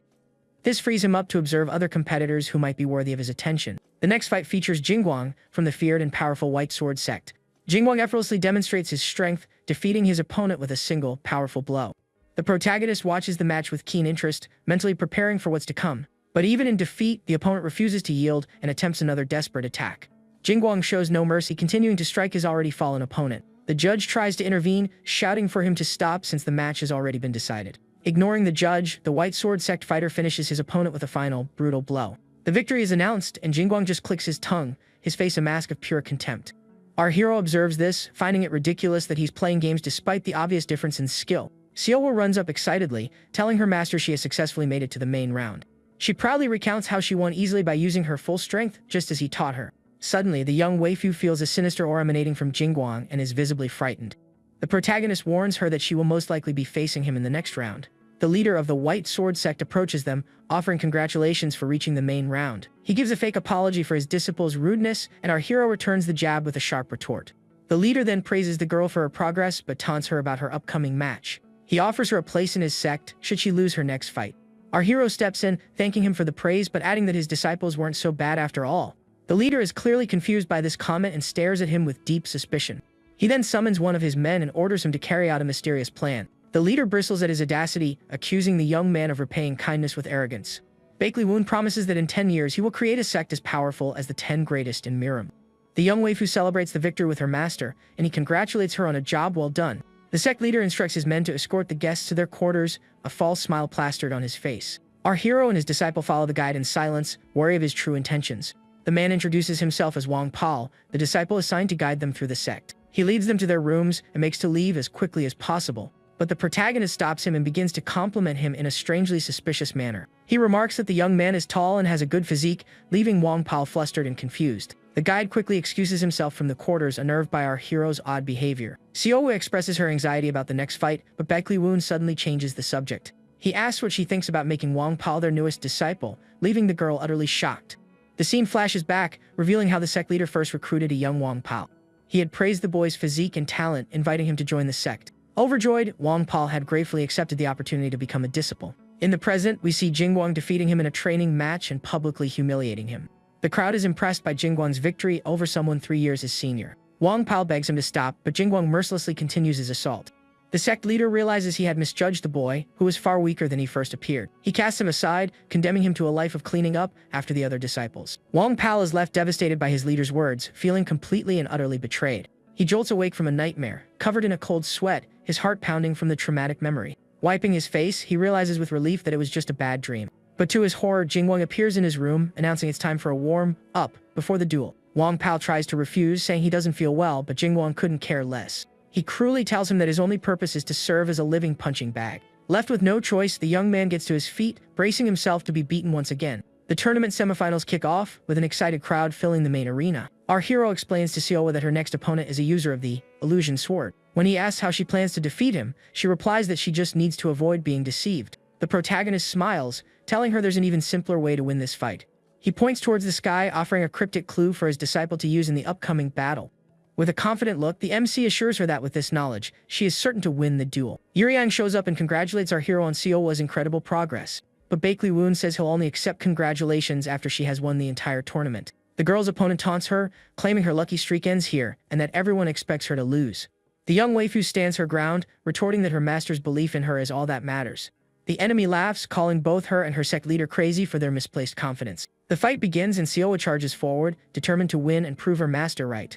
This frees him up to observe other competitors who might be worthy of his attention. The next fight features Jingguang from the feared and powerful White Sword Sect. Jingguang effortlessly demonstrates his strength, defeating his opponent with a single, powerful blow. The protagonist watches the match with keen interest, mentally preparing for what's to come. But even in defeat, the opponent refuses to yield and attempts another desperate attack. Jingguang shows no mercy, continuing to strike his already fallen opponent. The judge tries to intervene, shouting for him to stop since the match has already been decided. Ignoring the judge, the White Sword Sect fighter finishes his opponent with a final, brutal blow. The victory is announced, and Jingguang just clicks his tongue, his face a mask of pure contempt. Our hero observes this, finding it ridiculous that he's playing games despite the obvious difference in skill. Xiaowa runs up excitedly, telling her master she has successfully made it to the main round. She proudly recounts how she won easily by using her full strength, just as he taught her. Suddenly, the young waifu feels a sinister aura emanating from Jingguang and is visibly frightened. The protagonist warns her that she will most likely be facing him in the next round. The leader of the White Sword Sect approaches them, offering congratulations for reaching the main round. He gives a fake apology for his disciple's rudeness, and our hero returns the jab with a sharp retort. The leader then praises the girl for her progress, but taunts her about her upcoming match. He offers her a place in his sect, should she lose her next fight. Our hero steps in, thanking him for the praise, but adding that his disciples weren't so bad after all. The leader is clearly confused by this comment and stares at him with deep suspicion. He then summons one of his men and orders him to carry out a mysterious plan. The leader bristles at his audacity, accusing the young man of repaying kindness with arrogance. Baekli-woon promises that in 10 years he will create a sect as powerful as the 10 greatest in Miram. The young waifu celebrates the victory with her master, and he congratulates her on a job well done. The sect leader instructs his men to escort the guests to their quarters, a false smile plastered on his face. Our hero and his disciple follow the guide in silence, wary of his true intentions. The man introduces himself as Wang Pal, the disciple assigned to guide them through the sect. He leads them to their rooms and makes to leave as quickly as possible. But the protagonist stops him and begins to compliment him in a strangely suspicious manner. He remarks that the young man is tall and has a good physique, leaving Wang Pal flustered and confused. The guide quickly excuses himself from the quarters, unnerved by our hero's odd behavior. Xiaowa expresses her anxiety about the next fight, but Baekli-woon suddenly changes the subject. He asks what she thinks about making Wang Pal their newest disciple, leaving the girl utterly shocked. The scene flashes back, revealing how the sect leader first recruited a young Wang Pal. He had praised the boy's physique and talent, inviting him to join the sect. Overjoyed, Wang Pal had gratefully accepted the opportunity to become a disciple. In the present, we see Jingguang defeating him in a training match and publicly humiliating him. The crowd is impressed by Jingguang's victory over someone 3 years his senior. Wang Pal begs him to stop, but Jingguang mercilessly continues his assault. The sect leader realizes he had misjudged the boy, who was far weaker than he first appeared. He casts him aside, condemning him to a life of cleaning up after the other disciples. Wang Pal is left devastated by his leader's words, feeling completely and utterly betrayed. He jolts awake from a nightmare, covered in a cold sweat, his heart pounding from the traumatic memory. Wiping his face, he realizes with relief that it was just a bad dream. But to his horror, Jingguang appears in his room, announcing it's time for a warm-up before the duel. Wang Pal tries to refuse, saying he doesn't feel well, but Jingguang couldn't care less. He cruelly tells him that his only purpose is to serve as a living punching bag. Left with no choice, the young man gets to his feet, bracing himself to be beaten once again. The tournament semifinals kick off, with an excited crowd filling the main arena. Our hero explains to Xiaowa that her next opponent is a user of the illusion sword. When he asks how she plans to defeat him, she replies that she just needs to avoid being deceived. The protagonist smiles, telling her there's an even simpler way to win this fight. He points towards the sky, offering a cryptic clue for his disciple to use in the upcoming battle. With a confident look, the MC assures her that with this knowledge, she is certain to win the duel. Yuriang shows up and congratulates our hero on Xiaowa's incredible progress. But Baekli-woon says he'll only accept congratulations after she has won the entire tournament. The girl's opponent taunts her, claiming her lucky streak ends here, and that everyone expects her to lose. The young waifu stands her ground, retorting that her master's belief in her is all that matters. The enemy laughs, calling both her and her sect leader crazy for their misplaced confidence. The fight begins and Xiaowa charges forward, determined to win and prove her master right.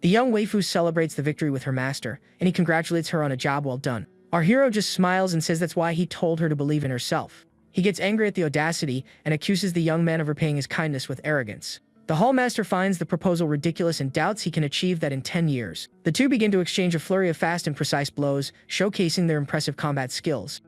The young waifu celebrates the victory with her master, and he congratulates her on a job well done. Our hero just smiles and says that's why he told her to believe in herself. He gets angry at the audacity and accuses the young man of repaying his kindness with arrogance. The hallmaster finds the proposal ridiculous and doubts he can achieve that in 10 years. The two begin to exchange a flurry of fast and precise blows, showcasing their impressive combat skills.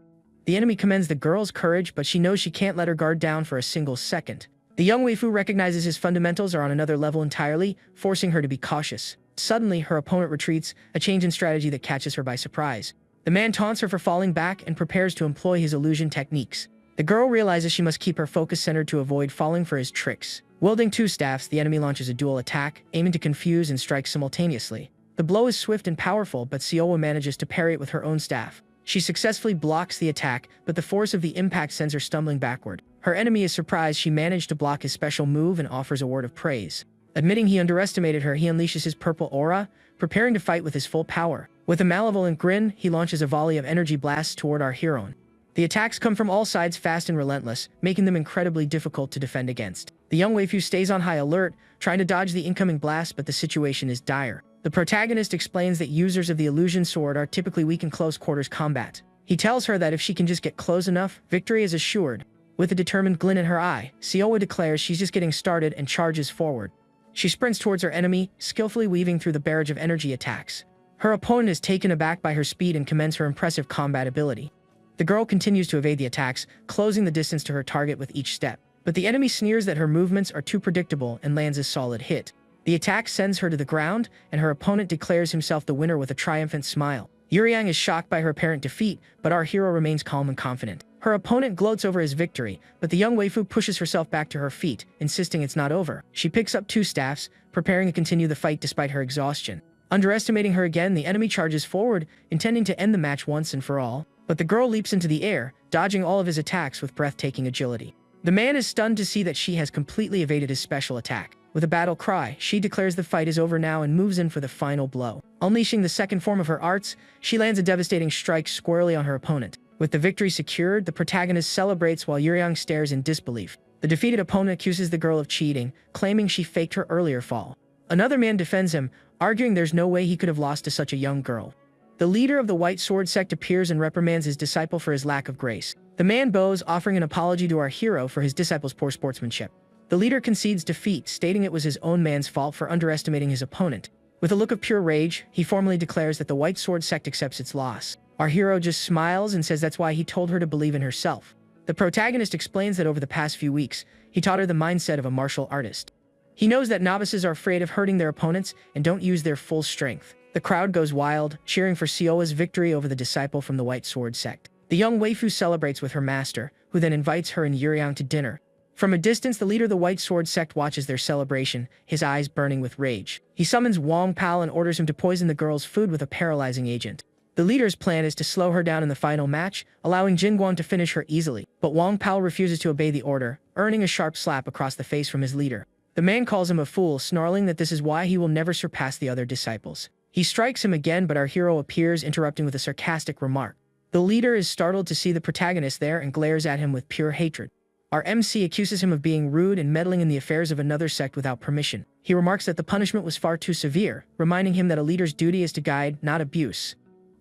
The enemy commends the girl's courage, but she knows she can't let her guard down for a single second. The young waifu recognizes his fundamentals are on another level entirely, forcing her to be cautious. Suddenly, her opponent retreats, a change in strategy that catches her by surprise. The man taunts her for falling back and prepares to employ his illusion techniques. The girl realizes she must keep her focus centered to avoid falling for his tricks. Wielding two staffs, the enemy launches a dual attack, aiming to confuse and strike simultaneously. The blow is swift and powerful, but Xiaowa manages to parry it with her own staff. She successfully blocks the attack, but the force of the impact sends her stumbling backward. Her enemy is surprised she managed to block his special move and offers a word of praise. Admitting he underestimated her, he unleashes his purple aura, preparing to fight with his full power. With a malevolent grin, he launches a volley of energy blasts toward our hero. The attacks come from all sides fast and relentless, making them incredibly difficult to defend against. The young waifu stays on high alert, trying to dodge the incoming blast, but the situation is dire. The protagonist explains that users of the illusion sword are typically weak in close quarters combat. He tells her that if she can just get close enough, victory is assured. With a determined glint in her eye, Siowa declares she's just getting started and charges forward. She sprints towards her enemy, skillfully weaving through the barrage of energy attacks. Her opponent is taken aback by her speed and commends her impressive combat ability. The girl continues to evade the attacks, closing the distance to her target with each step. But the enemy sneers that her movements are too predictable and lands a solid hit. The attack sends her to the ground, and her opponent declares himself the winner with a triumphant smile. Yuryang is shocked by her apparent defeat, but our hero remains calm and confident. Her opponent gloats over his victory, but the young waifu pushes herself back to her feet, insisting it's not over. She picks up 2 staffs, preparing to continue the fight despite her exhaustion. Underestimating her again, the enemy charges forward, intending to end the match once and for all. But the girl leaps into the air, dodging all of his attacks with breathtaking agility. The man is stunned to see that she has completely evaded his special attack. With a battle cry, she declares the fight is over now and moves in for the final blow. Unleashing the second form of her arts, she lands a devastating strike squarely on her opponent. With the victory secured, the protagonist celebrates while Yuryang stares in disbelief. The defeated opponent accuses the girl of cheating, claiming she faked her earlier fall. Another man defends him, arguing there's no way he could have lost to such a young girl. The leader of the White Sword Sect appears and reprimands his disciple for his lack of grace. The man bows, offering an apology to our hero for his disciple's poor sportsmanship. The leader concedes defeat, stating it was his own man's fault for underestimating his opponent. With a look of pure rage, he formally declares that the White Sword Sect accepts its loss. Our hero just smiles and says that's why he told her to believe in herself. The protagonist explains that over the past few weeks, he taught her the mindset of a martial artist. He knows that novices are afraid of hurting their opponents and don't use their full strength. The crowd goes wild, cheering for Siowa's victory over the disciple from the White Sword Sect. The young waifu celebrates with her master, who then invites her and Yuryang to dinner. From a distance, the leader of the White Sword Sect watches their celebration, his eyes burning with rage. He summons Wong Pal and orders him to poison the girl's food with a paralyzing agent. The leader's plan is to slow her down in the final match, allowing Jingguang to finish her easily. But Wong Pal refuses to obey the order, earning a sharp slap across the face from his leader. The man calls him a fool, snarling that this is why he will never surpass the other disciples. He strikes him again, but our hero appears, interrupting with a sarcastic remark. The leader is startled to see the protagonist there and glares at him with pure hatred. Our MC accuses him of being rude and meddling in the affairs of another sect without permission. He remarks that the punishment was far too severe, reminding him that a leader's duty is to guide, not abuse.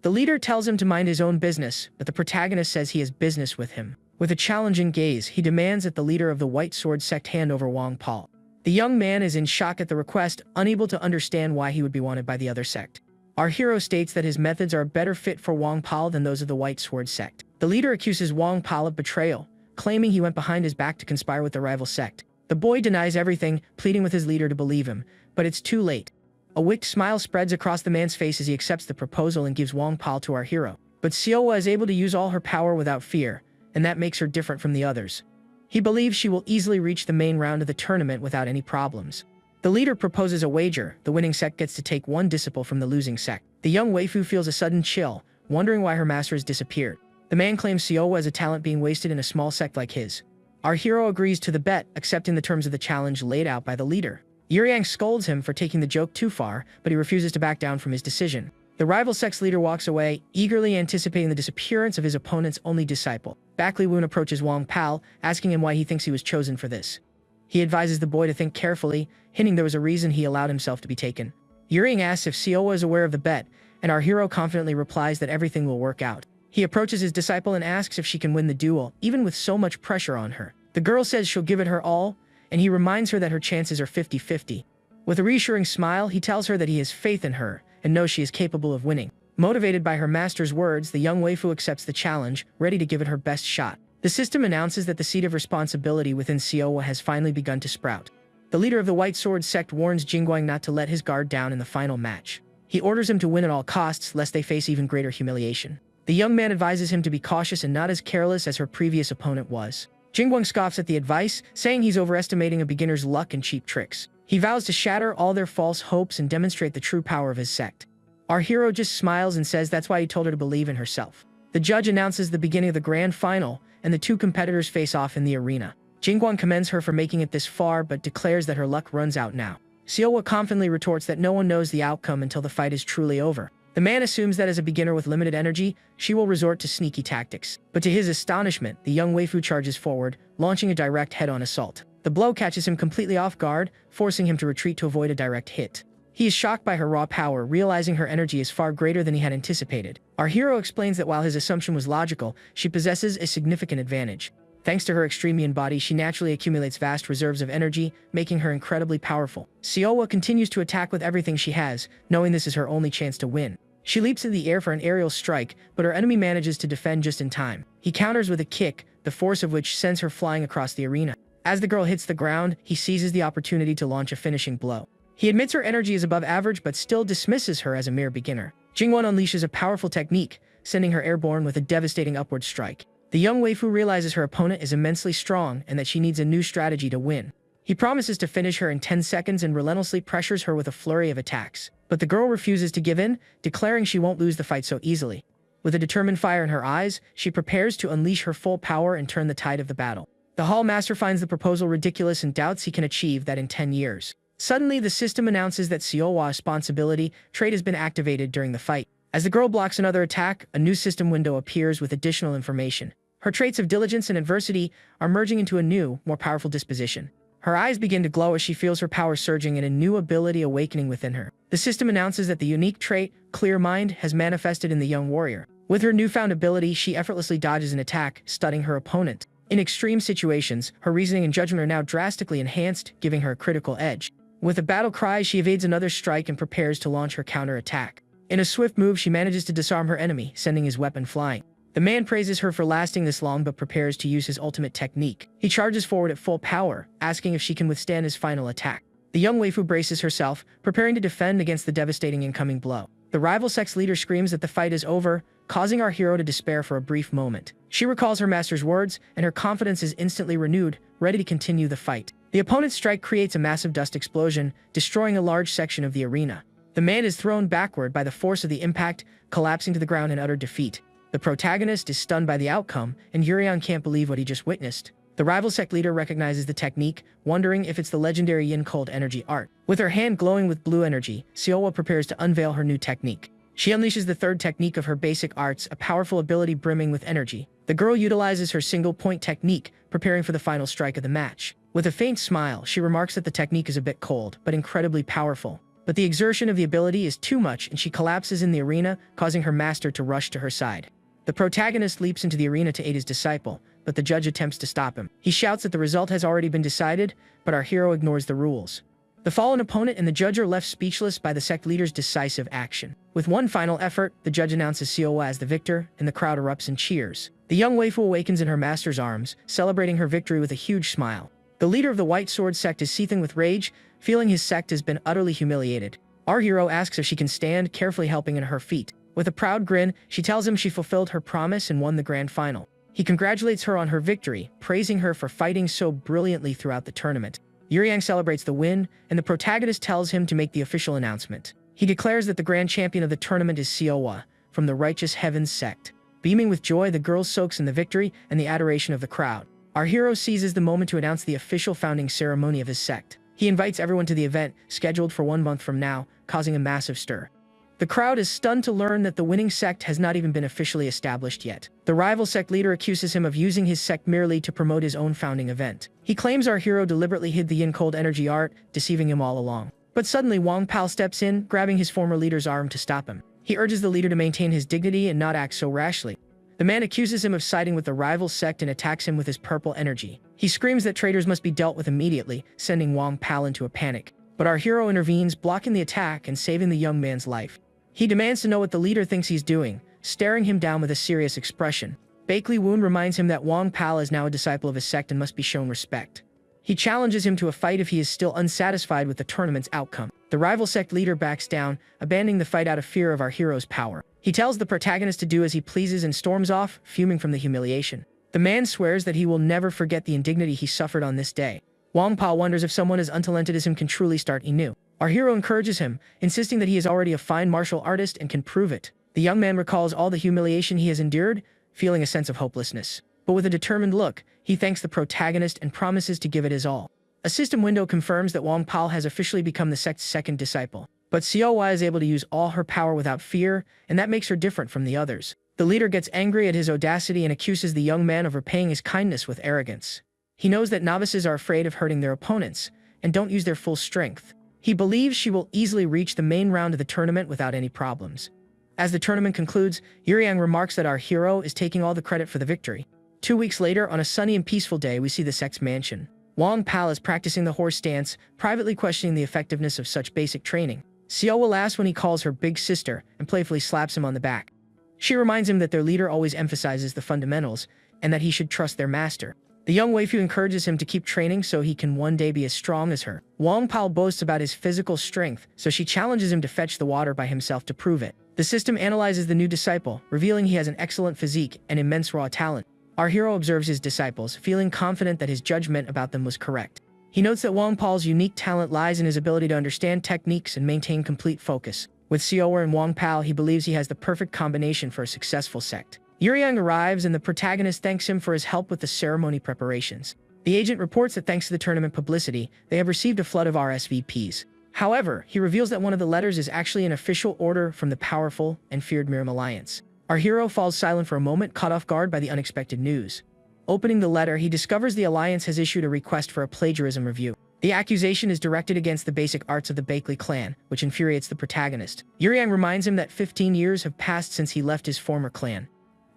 The leader tells him to mind his own business, but the protagonist says he has business with him. With a challenging gaze, he demands that the leader of the White Sword Sect hand over Wong Pal. The young man is in shock at the request, unable to understand why he would be wanted by the other sect. Our hero states that his methods are better fit for Wong Pal than those of the White Sword Sect. The leader accuses Wong Pal of betrayal, claiming he went behind his back to conspire with the rival sect. The boy denies everything, pleading with his leader to believe him, but it's too late. A wicked smile spreads across the man's face as he accepts the proposal and gives Wong Pal to our hero. But Siowa is able to use all her power without fear, and that makes her different from the others. He believes she will easily reach the main round of the tournament without any problems. The leader proposes a wager. The winning sect gets to take 1 disciple from the losing sect. The young waifu feels a sudden chill, wondering why her master has disappeared. The man claims Siowa as a talent being wasted in a small sect like his. Our hero agrees to the bet, accepting the terms of the challenge laid out by the leader. Yuryang scolds him for taking the joke too far, but he refuses to back down from his decision. The rival sect's leader walks away, eagerly anticipating the disappearance of his opponent's only disciple. Back Li Wun approaches Wong Pal, asking him why he thinks he was chosen for this. He advises the boy to think carefully, hinting there was a reason he allowed himself to be taken. Yuryang asks if Siowa is aware of the bet, and our hero confidently replies that everything will work out. He approaches his disciple and asks if she can win the duel, even with so much pressure on her. The girl says she'll give it her all, and he reminds her that her chances are 50-50. With a reassuring smile, he tells her that he has faith in her, and knows she is capable of winning. Motivated by her master's words, the young waifu accepts the challenge, ready to give it her best shot. The system announces that the seed of responsibility within Siowa has finally begun to sprout. The leader of the White Sword Sect warns Jingguang not to let his guard down in the final match. He orders him to win at all costs, lest they face even greater humiliation. The young man advises him to be cautious and not as careless as her previous opponent was. Jingguang scoffs at the advice, saying he's overestimating a beginner's luck and cheap tricks. He vows to shatter all their false hopes and demonstrate the true power of his sect. Our hero just smiles and says that's why he told her to believe in herself. The judge announces the beginning of the grand final, and the 2 competitors face off in the arena. Jingguang commends her for making it this far, but declares that her luck runs out now. Seowa confidently retorts that no one knows the outcome until the fight is truly over. The man assumes that as a beginner with limited energy, she will resort to sneaky tactics. But to his astonishment, the young waifu charges forward, launching a direct head-on assault. The blow catches him completely off guard, forcing him to retreat to avoid a direct hit. He is shocked by her raw power, realizing her energy is far greater than he had anticipated. Our hero explains that while his assumption was logical, she possesses a significant advantage. Thanks to her extreme yin body, she naturally accumulates vast reserves of energy, making her incredibly powerful. Seowa continues to attack with everything she has, knowing this is her only chance to win. She leaps into the air for an aerial strike, but her enemy manages to defend just in time. He counters with a kick, the force of which sends her flying across the arena. As the girl hits the ground, he seizes the opportunity to launch a finishing blow. He admits her energy is above average, but still dismisses her as a mere beginner. Jingwon unleashes a powerful technique, sending her airborne with a devastating upward strike. The young waifu realizes her opponent is immensely strong and that she needs a new strategy to win. He promises to finish her in 10 seconds and relentlessly pressures her with a flurry of attacks. But the girl refuses to give in, declaring she won't lose the fight so easily. With a determined fire in her eyes, she prepares to unleash her full power and turn the tide of the battle. The Hall Master finds the proposal ridiculous and doubts he can achieve that in 10 years. Suddenly, the system announces that Seowa's responsibility trait has been activated during the fight. As the girl blocks another attack, a new system window appears with additional information. Her traits of diligence and adversity are merging into a new, more powerful disposition. Her eyes begin to glow as she feels her power surging and a new ability awakening within her. The system announces that the unique trait, Clear Mind, has manifested in the young warrior. With her newfound ability, she effortlessly dodges an attack, stunning her opponent. In extreme situations, her reasoning and judgment are now drastically enhanced, giving her a critical edge. With a battle cry, she evades another strike and prepares to launch her counter-attack. In a swift move, she manages to disarm her enemy, sending his weapon flying. The man praises her for lasting this long but prepares to use his ultimate technique. He charges forward at full power, asking if she can withstand his final attack. The young waifu braces herself, preparing to defend against the devastating incoming blow. The rival sect's leader screams that the fight is over, causing our hero to despair for a brief moment. She recalls her master's words, and her confidence is instantly renewed, ready to continue the fight. The opponent's strike creates a massive dust explosion, destroying a large section of the arena. The man is thrown backward by the force of the impact, collapsing to the ground in utter defeat. The protagonist is stunned by the outcome, and Yurion can't believe what he just witnessed. The rival sect leader recognizes the technique, wondering if it's the legendary Yin Cold Energy art. With her hand glowing with blue energy, Seowa prepares to unveil her new technique. She unleashes the third technique of her basic arts, a powerful ability brimming with energy. The girl utilizes her single-point technique, preparing for the final strike of the match. With a faint smile, she remarks that the technique is a bit cold, but incredibly powerful. But the exertion of the ability is too much, and she collapses in the arena, causing her master to rush to her side. The protagonist leaps into the arena to aid his disciple, but the judge attempts to stop him. He shouts that the result has already been decided, but our hero ignores the rules. The fallen opponent and the judge are left speechless by the sect leader's decisive action. With one final effort, the judge announces Seowa as the victor, and the crowd erupts in cheers. The young waifu awakens in her master's arms, celebrating her victory with a huge smile. The leader of the White Sword sect is seething with rage, feeling his sect has been utterly humiliated. Our hero asks if she can stand, carefully helping in her feet. With a proud grin, she tells him she fulfilled her promise and won the grand final. He congratulates her on her victory, praising her for fighting so brilliantly throughout the tournament. Yuryang celebrates the win, and the protagonist tells him to make the official announcement. He declares that the grand champion of the tournament is Seowa, from the Righteous Heavens sect. Beaming with joy, the girl soaks in the victory and the adoration of the crowd. Our hero seizes the moment to announce the official founding ceremony of his sect. He invites everyone to the event, scheduled for 1 month from now, causing a massive stir. The crowd is stunned to learn that the winning sect has not even been officially established yet. The rival sect leader accuses him of using his sect merely to promote his own founding event. He claims our hero deliberately hid the Yin Cold Energy art, deceiving him all along. But suddenly Wang Pao steps in, grabbing his former leader's arm to stop him. He urges the leader to maintain his dignity and not act so rashly. The man accuses him of siding with the rival sect and attacks him with his purple energy. He screams that traitors must be dealt with immediately, sending Wang Pao into a panic. But our hero intervenes, blocking the attack and saving the young man's life. He demands to know what the leader thinks he's doing, staring him down with a serious expression. Bakley Woon reminds him that Wang Pao is now a disciple of his sect and must be shown respect. He challenges him to a fight if he is still unsatisfied with the tournament's outcome. The rival sect leader backs down, abandoning the fight out of fear of our hero's power. He tells the protagonist to do as he pleases and storms off, fuming from the humiliation. The man swears that he will never forget the indignity he suffered on this day. Wang Pao wonders if someone as untalented as him can truly start anew. Our hero encourages him, insisting that he is already a fine martial artist and can prove it. The young man recalls all the humiliation he has endured, feeling a sense of hopelessness. But with a determined look, he thanks the protagonist and promises to give it his all. A system window confirms that Wang Pal has officially become the sect's second disciple. But Xiaohua is able to use all her power without fear, and that makes her different from the others. The leader gets angry at his audacity and accuses the young man of repaying his kindness with arrogance. He knows that novices are afraid of hurting their opponents, and don't use their full strength. He believes she will easily reach the main round of the tournament without any problems. As the tournament concludes, Yuryang remarks that our hero is taking all the credit for the victory. 2 weeks later, on a sunny and peaceful day, we see the sect's mansion. Wang Pal is practicing the horse stance, privately questioning the effectiveness of such basic training. Xiaohua laughs when he calls her big sister and playfully slaps him on the back. She reminds him that their leader always emphasizes the fundamentals and that he should trust their master. The young waifu encourages him to keep training so he can one day be as strong as her. Wang Pal boasts about his physical strength, so she challenges him to fetch the water by himself to prove it. The system analyzes the new disciple, revealing he has an excellent physique and immense raw talent. Our hero observes his disciples, feeling confident that his judgment about them was correct. He notes that Wang Pal's unique talent lies in his ability to understand techniques and maintain complete focus. With Xiaohua and Wang Pal, he believes he has the perfect combination for a successful sect. Yuryang arrives and the protagonist thanks him for his help with the ceremony preparations. The agent reports that thanks to the tournament publicity, they have received a flood of RSVPs. However, he reveals that one of the letters is actually an official order from the powerful and feared Miram Alliance. Our hero falls silent for a moment, caught off guard by the unexpected news. Opening the letter, he discovers the Alliance has issued a request for a plagiarism review. The accusation is directed against the basic arts of the Bakley clan, which infuriates the protagonist. Yuryang reminds him that 15 years have passed since he left his former clan.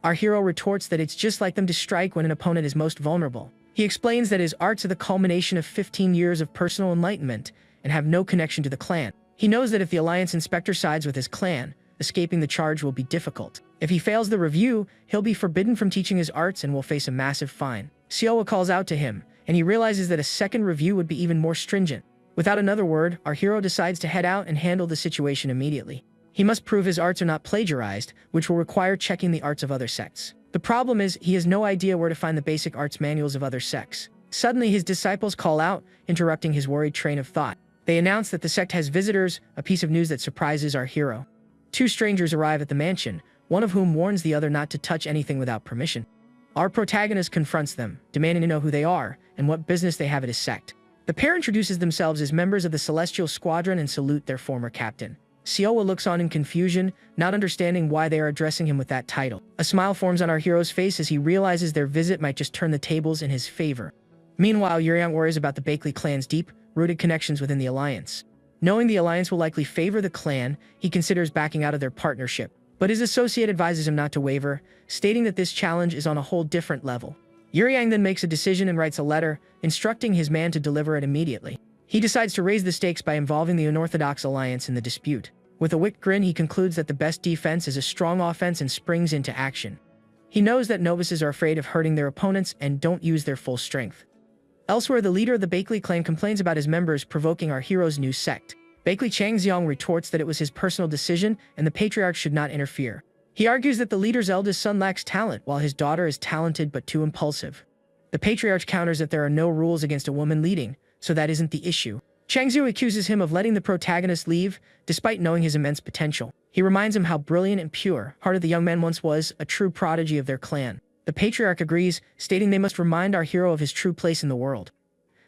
Our hero retorts that it's just like them to strike when an opponent is most vulnerable. He explains that his arts are the culmination of 15 years of personal enlightenment and have no connection to the clan. He knows that if the Alliance inspector sides with his clan, escaping the charge will be difficult. If he fails the review, he'll be forbidden from teaching his arts and will face a massive fine. Xiaohua calls out to him, and he realizes that a second review would be even more stringent. Without another word, our hero decides to head out and handle the situation immediately. He must prove his arts are not plagiarized, which will require checking the arts of other sects. The problem is, he has no idea where to find the basic arts manuals of other sects. Suddenly, his disciples call out, interrupting his worried train of thought. They announce that the sect has visitors, a piece of news that surprises our hero. 2 strangers arrive at the mansion, one of whom warns the other not to touch anything without permission. Our protagonist confronts them, demanding to know who they are and what business they have at his sect. The pair introduces themselves as members of the Celestial Squadron and salute their former captain. Xiaohua looks on in confusion, not understanding why they are addressing him with that title. A smile forms on our hero's face as he realizes their visit might just turn the tables in his favor. Meanwhile, Yuryang worries about the Bakley clan's deep-rooted connections within the Alliance. Knowing the Alliance will likely favor the clan, he considers backing out of their partnership. But his associate advises him not to waver, stating that this challenge is on a whole different level. Yuryang then makes a decision and writes a letter, instructing his man to deliver it immediately. He decides to raise the stakes by involving the Unorthodox Alliance in the dispute. With a wicked grin, he concludes that the best defense is a strong offense and springs into action. He knows that novices are afraid of hurting their opponents and don't use their full strength. Elsewhere, the leader of the Bakley clan complains about his members provoking our hero's new sect. Bakley Changxiang retorts that it was his personal decision and the patriarch should not interfere. He argues that the leader's eldest son lacks talent, while his daughter is talented but too impulsive. The patriarch counters that there are no rules against a woman leading, so that isn't the issue. Changxiu accuses him of letting the protagonist leave, despite knowing his immense potential. He reminds him how brilliant and pure-hearted the young man once was, a true prodigy of their clan. The patriarch agrees, stating they must remind our hero of his true place in the world.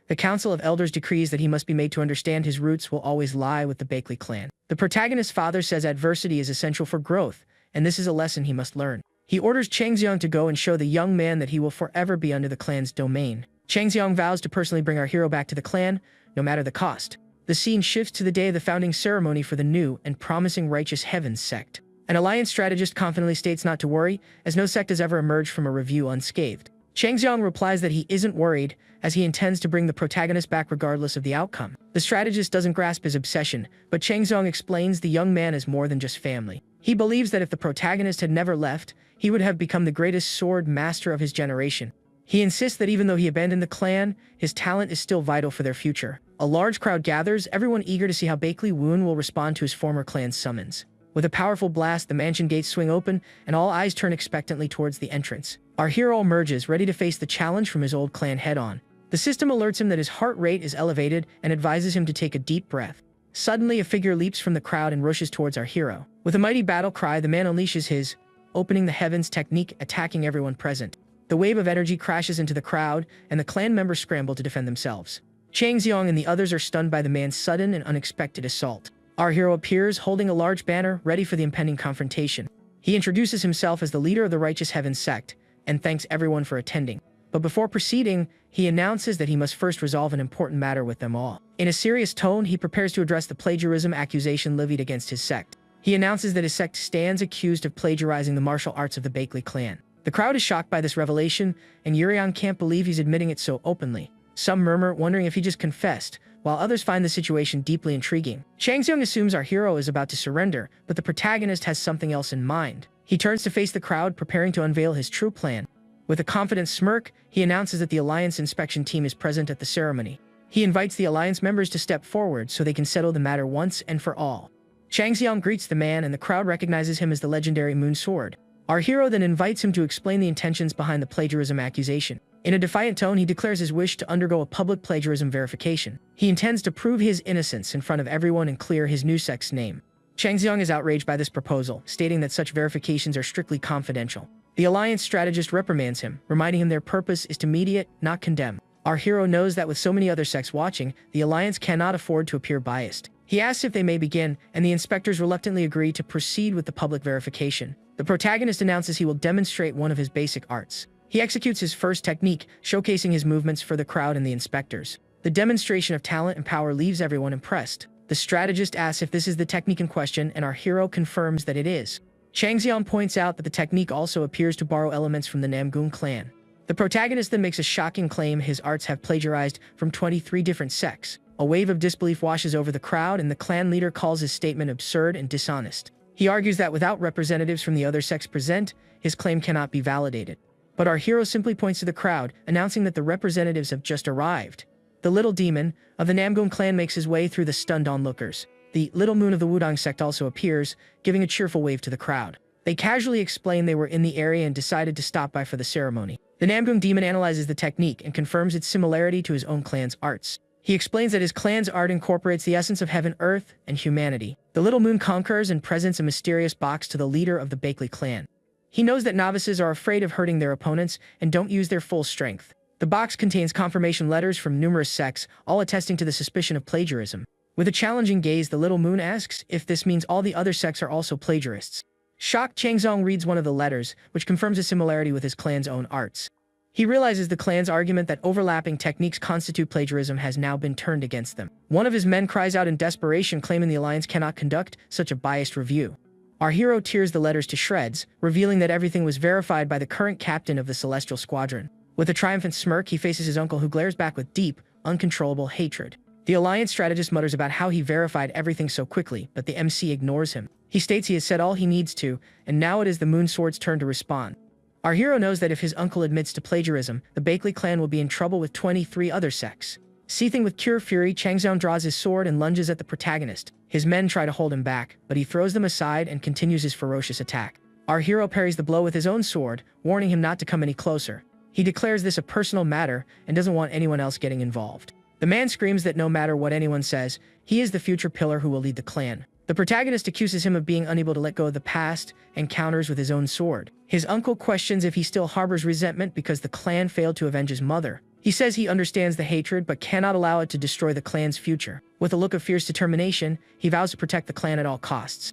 The Council of Elders decrees that he must be made to understand his roots will always lie with the Bakley clan. The protagonist's father says adversity is essential for growth, and this is a lesson he must learn. He orders Changxiang to go and show the young man that he will forever be under the clan's domain. Changxiang vows to personally bring our hero back to the clan, no matter the cost. The scene shifts to the day of the founding ceremony for the new and promising Righteous Heavens sect. An Alliance strategist confidently states not to worry, as no sect has ever emerged from a review unscathed. Changxiang replies that he isn't worried, as he intends to bring the protagonist back regardless of the outcome. The strategist doesn't grasp his obsession, but Changxiang explains the young man is more than just family. He believes that if the protagonist had never left, he would have become the greatest sword master of his generation. He insists that even though he abandoned the clan, his talent is still vital for their future. A large crowd gathers, everyone eager to see how Bakley Woon will respond to his former clan's summons. With a powerful blast, the mansion gates swing open, and all eyes turn expectantly towards the entrance. Our hero emerges, ready to face the challenge from his old clan head-on. The system alerts him that his heart rate is elevated and advises him to take a deep breath. Suddenly, a figure leaps from the crowd and rushes towards our hero. With a mighty battle cry, the man unleashes his opening the heavens technique, attacking everyone present. The wave of energy crashes into the crowd, and the clan members scramble to defend themselves. Chang Xiong and the others are stunned by the man's sudden and unexpected assault. Our hero appears holding a large banner, ready for the impending confrontation. He introduces himself as the leader of the Righteous Heaven Sect, and thanks everyone for attending. But before proceeding, he announces that he must first resolve an important matter with them all. In a serious tone, he prepares to address the plagiarism accusation levied against his sect. He announces that his sect stands accused of plagiarizing the martial arts of the Bakley clan. The crowd is shocked by this revelation, and Yurian can't believe he's admitting it so openly. Some murmur, wondering if he just confessed, while others find the situation deeply intriguing. Chang Xiong assumes our hero is about to surrender, but the protagonist has something else in mind. He turns to face the crowd, preparing to unveil his true plan. With a confident smirk, he announces that the Alliance inspection team is present at the ceremony. He invites the Alliance members to step forward so they can settle the matter once and for all. Chang Xiong greets the man, and the crowd recognizes him as the legendary Moon Sword. Our hero then invites him to explain the intentions behind the plagiarism accusation. In a defiant tone, he declares his wish to undergo a public plagiarism verification. He intends to prove his innocence in front of everyone and clear his new sect's name. Chang Xiong is outraged by this proposal, stating that such verifications are strictly confidential. The Alliance strategist reprimands him, reminding him their purpose is to mediate, not condemn. Our hero knows that with so many other sects watching, the Alliance cannot afford to appear biased. He asks if they may begin, and the inspectors reluctantly agree to proceed with the public verification. The protagonist announces he will demonstrate one of his basic arts. He executes his first technique, showcasing his movements for the crowd and the inspectors. The demonstration of talent and power leaves everyone impressed. The strategist asks if this is the technique in question, and our hero confirms that it is. Chang Xiong points out that the technique also appears to borrow elements from the Namgung clan. The protagonist then makes a shocking claim his arts have plagiarized from 23 different sects. A wave of disbelief washes over the crowd, and the clan leader calls his statement absurd and dishonest. He argues that without representatives from the other sects present, his claim cannot be validated. But our hero simply points to the crowd, announcing that the representatives have just arrived. The little demon of the Namgung clan makes his way through the stunned onlookers. The little moon of the Wudong sect also appears, giving a cheerful wave to the crowd. They casually explain they were in the area and decided to stop by for the ceremony. The Namgung demon analyzes the technique and confirms its similarity to his own clan's arts. He explains that his clan's art incorporates the essence of heaven, earth, and humanity. The little moon conquers and presents a mysterious box to the leader of the Bakley clan. He knows that novices are afraid of hurting their opponents and don't use their full strength. The box contains confirmation letters from numerous sects, all attesting to the suspicion of plagiarism. With a challenging gaze, the little moon asks if this means all the other sects are also plagiarists. Shocked, Chang Xiong reads one of the letters, which confirms a similarity with his clan's own arts. He realizes the clan's argument that overlapping techniques constitute plagiarism has now been turned against them. One of his men cries out in desperation, claiming the Alliance cannot conduct such a biased review. Our hero tears the letters to shreds, revealing that everything was verified by the current captain of the Celestial Squadron. With a triumphant smirk, he faces his uncle, who glares back with deep, uncontrollable hatred. The Alliance strategist mutters about how he verified everything so quickly, but the MC ignores him. He states he has said all he needs to, and now it is the Moon Sword's turn to respond. Our hero knows that if his uncle admits to plagiarism, the Bakley clan will be in trouble with 23 other sects. Seething with pure fury, Chang Xiong draws his sword and lunges at the protagonist. His men try to hold him back, but he throws them aside and continues his ferocious attack. Our hero parries the blow with his own sword, warning him not to come any closer. He declares this a personal matter and doesn't want anyone else getting involved. The man screams that no matter what anyone says, he is the future pillar who will lead the clan. The protagonist accuses him of being unable to let go of the past and counters with his own sword. His uncle questions if he still harbors resentment because the clan failed to avenge his mother. He says he understands the hatred but cannot allow it to destroy the clan's future. With a look of fierce determination, he vows to protect the clan at all costs.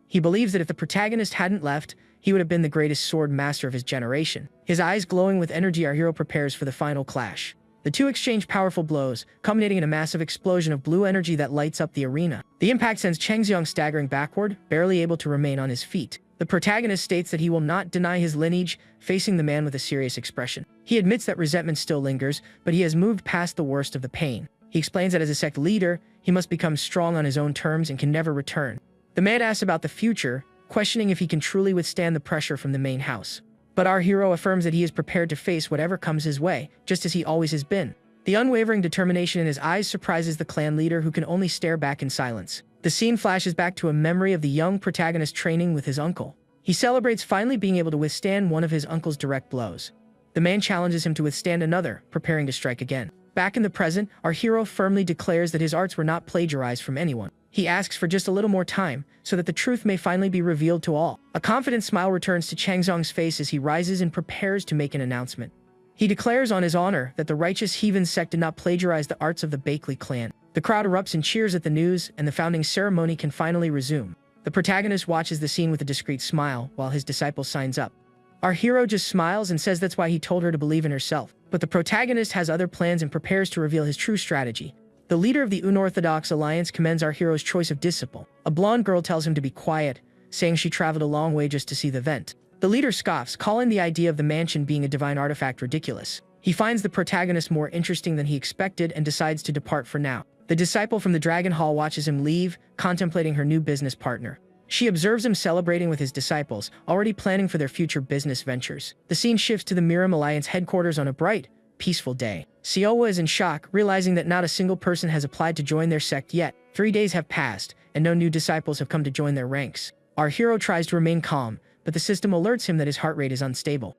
He believes that if the protagonist hadn't left, he would have been the greatest sword master of his generation. His eyes glowing with energy, our hero prepares for the final clash. The two exchange powerful blows, culminating in a massive explosion of blue energy that lights up the arena. The impact sends Chang Xiong staggering backward, barely able to remain on his feet. The protagonist states that he will not deny his lineage, facing the man with a serious expression. He admits that resentment still lingers, but he has moved past the worst of the pain. He explains that as a sect leader, he must become strong on his own terms and can never return. The man asks about the future, questioning if he can truly withstand the pressure from the main house. But our hero affirms that he is prepared to face whatever comes his way, just as he always has been. The unwavering determination in his eyes surprises the clan leader, who can only stare back in silence. The scene flashes back to a memory of the young protagonist training with his uncle. He celebrates finally being able to withstand one of his uncle's direct blows. The man challenges him to withstand another, preparing to strike again. Back in the present, our hero firmly declares that his arts were not plagiarized from anyone. He asks for just a little more time, so that the truth may finally be revealed to all. A confident smile returns to Chang Xiong's face as he rises and prepares to make an announcement. He declares on his honor that the righteous heathen sect did not plagiarize the arts of the Bakley clan. The crowd erupts in cheers at the news, and the founding ceremony can finally resume. The protagonist watches the scene with a discreet smile while his disciple signs up. Our hero just smiles and says that's why he told her to believe in herself. But the protagonist has other plans and prepares to reveal his true strategy. The leader of the unorthodox alliance commends our hero's choice of disciple. A blonde girl tells him to be quiet, saying she traveled a long way just to see the event. The leader scoffs, calling the idea of the mansion being a divine artifact ridiculous. He finds the protagonist more interesting than he expected and decides to depart for now. The disciple from the Dragon Hall watches him leave, contemplating her new business partner. She observes him celebrating with his disciples, already planning for their future business ventures. The scene shifts to the Miram Alliance headquarters on a bright, peaceful day. Siowa is in shock, realizing that not a single person has applied to join their sect yet. 3 days have passed, and no new disciples have come to join their ranks. Our hero tries to remain calm, but the system alerts him that his heart rate is unstable.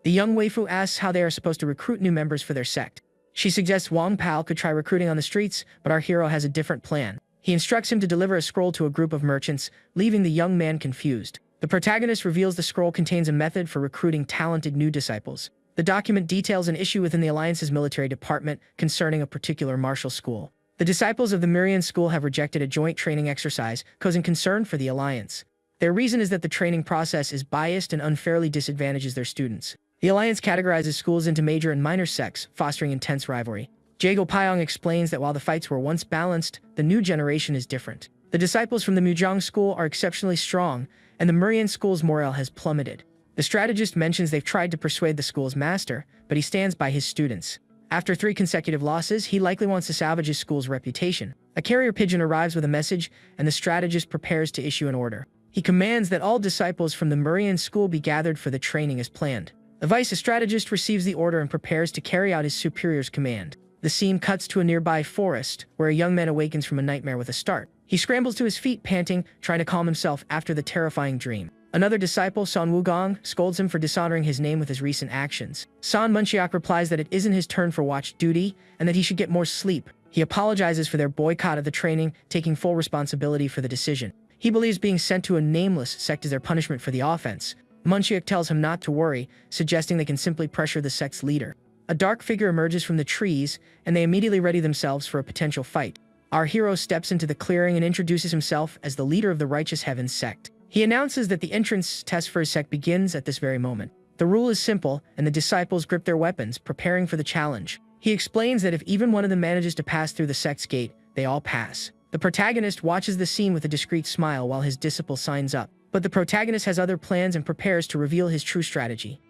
The young waifu asks how they are supposed to recruit new members for their sect. She suggests Wang Pao could try recruiting on the streets, but our hero has a different plan. He instructs him to deliver a scroll to a group of merchants, leaving the young man confused. The protagonist reveals the scroll contains a method for recruiting talented new disciples. The document details an issue within the Alliance's military department concerning a particular martial school. The disciples of the Murian school have rejected a joint training exercise, causing concern for the Alliance. Their reason is that the training process is biased and unfairly disadvantages their students. The Alliance categorizes schools into major and minor sects, fostering intense rivalry. Jago Pyong explains that while the fights were once balanced, the new generation is different. The disciples from the Mujang school are exceptionally strong, and the Murian school's morale has plummeted. The strategist mentions they've tried to persuade the school's master, but he stands by his students. After 3 consecutive losses, he likely wants to salvage his school's reputation. A carrier pigeon arrives with a message, and the strategist prepares to issue an order. He commands that all disciples from the Murian school be gathered for the training as planned. The vice strategist receives the order and prepares to carry out his superior's command. The scene cuts to a nearby forest, where a young man awakens from a nightmare with a start. He scrambles to his feet, panting, trying to calm himself after the terrifying dream. Another disciple, San Wugong, scolds him for dishonoring his name with his recent actions. San Munchiak replies that it isn't his turn for watch duty, and that he should get more sleep. He apologizes for their boycott of the training, taking full responsibility for the decision. He believes being sent to a nameless sect is their punishment for the offense. Munchiak tells him not to worry, suggesting they can simply pressure the sect's leader. A dark figure emerges from the trees, and they immediately ready themselves for a potential fight. Our hero steps into the clearing and introduces himself as the leader of the Righteous Heavens sect. He announces that the entrance test for his sect begins at this very moment. The rule is simple, and the disciples grip their weapons, preparing for the challenge. He explains that if even one of them manages to pass through the sect's gate, they all pass. The protagonist watches the scene with a discreet smile while his disciple signs up. But the protagonist has other plans and prepares to reveal his true strategy.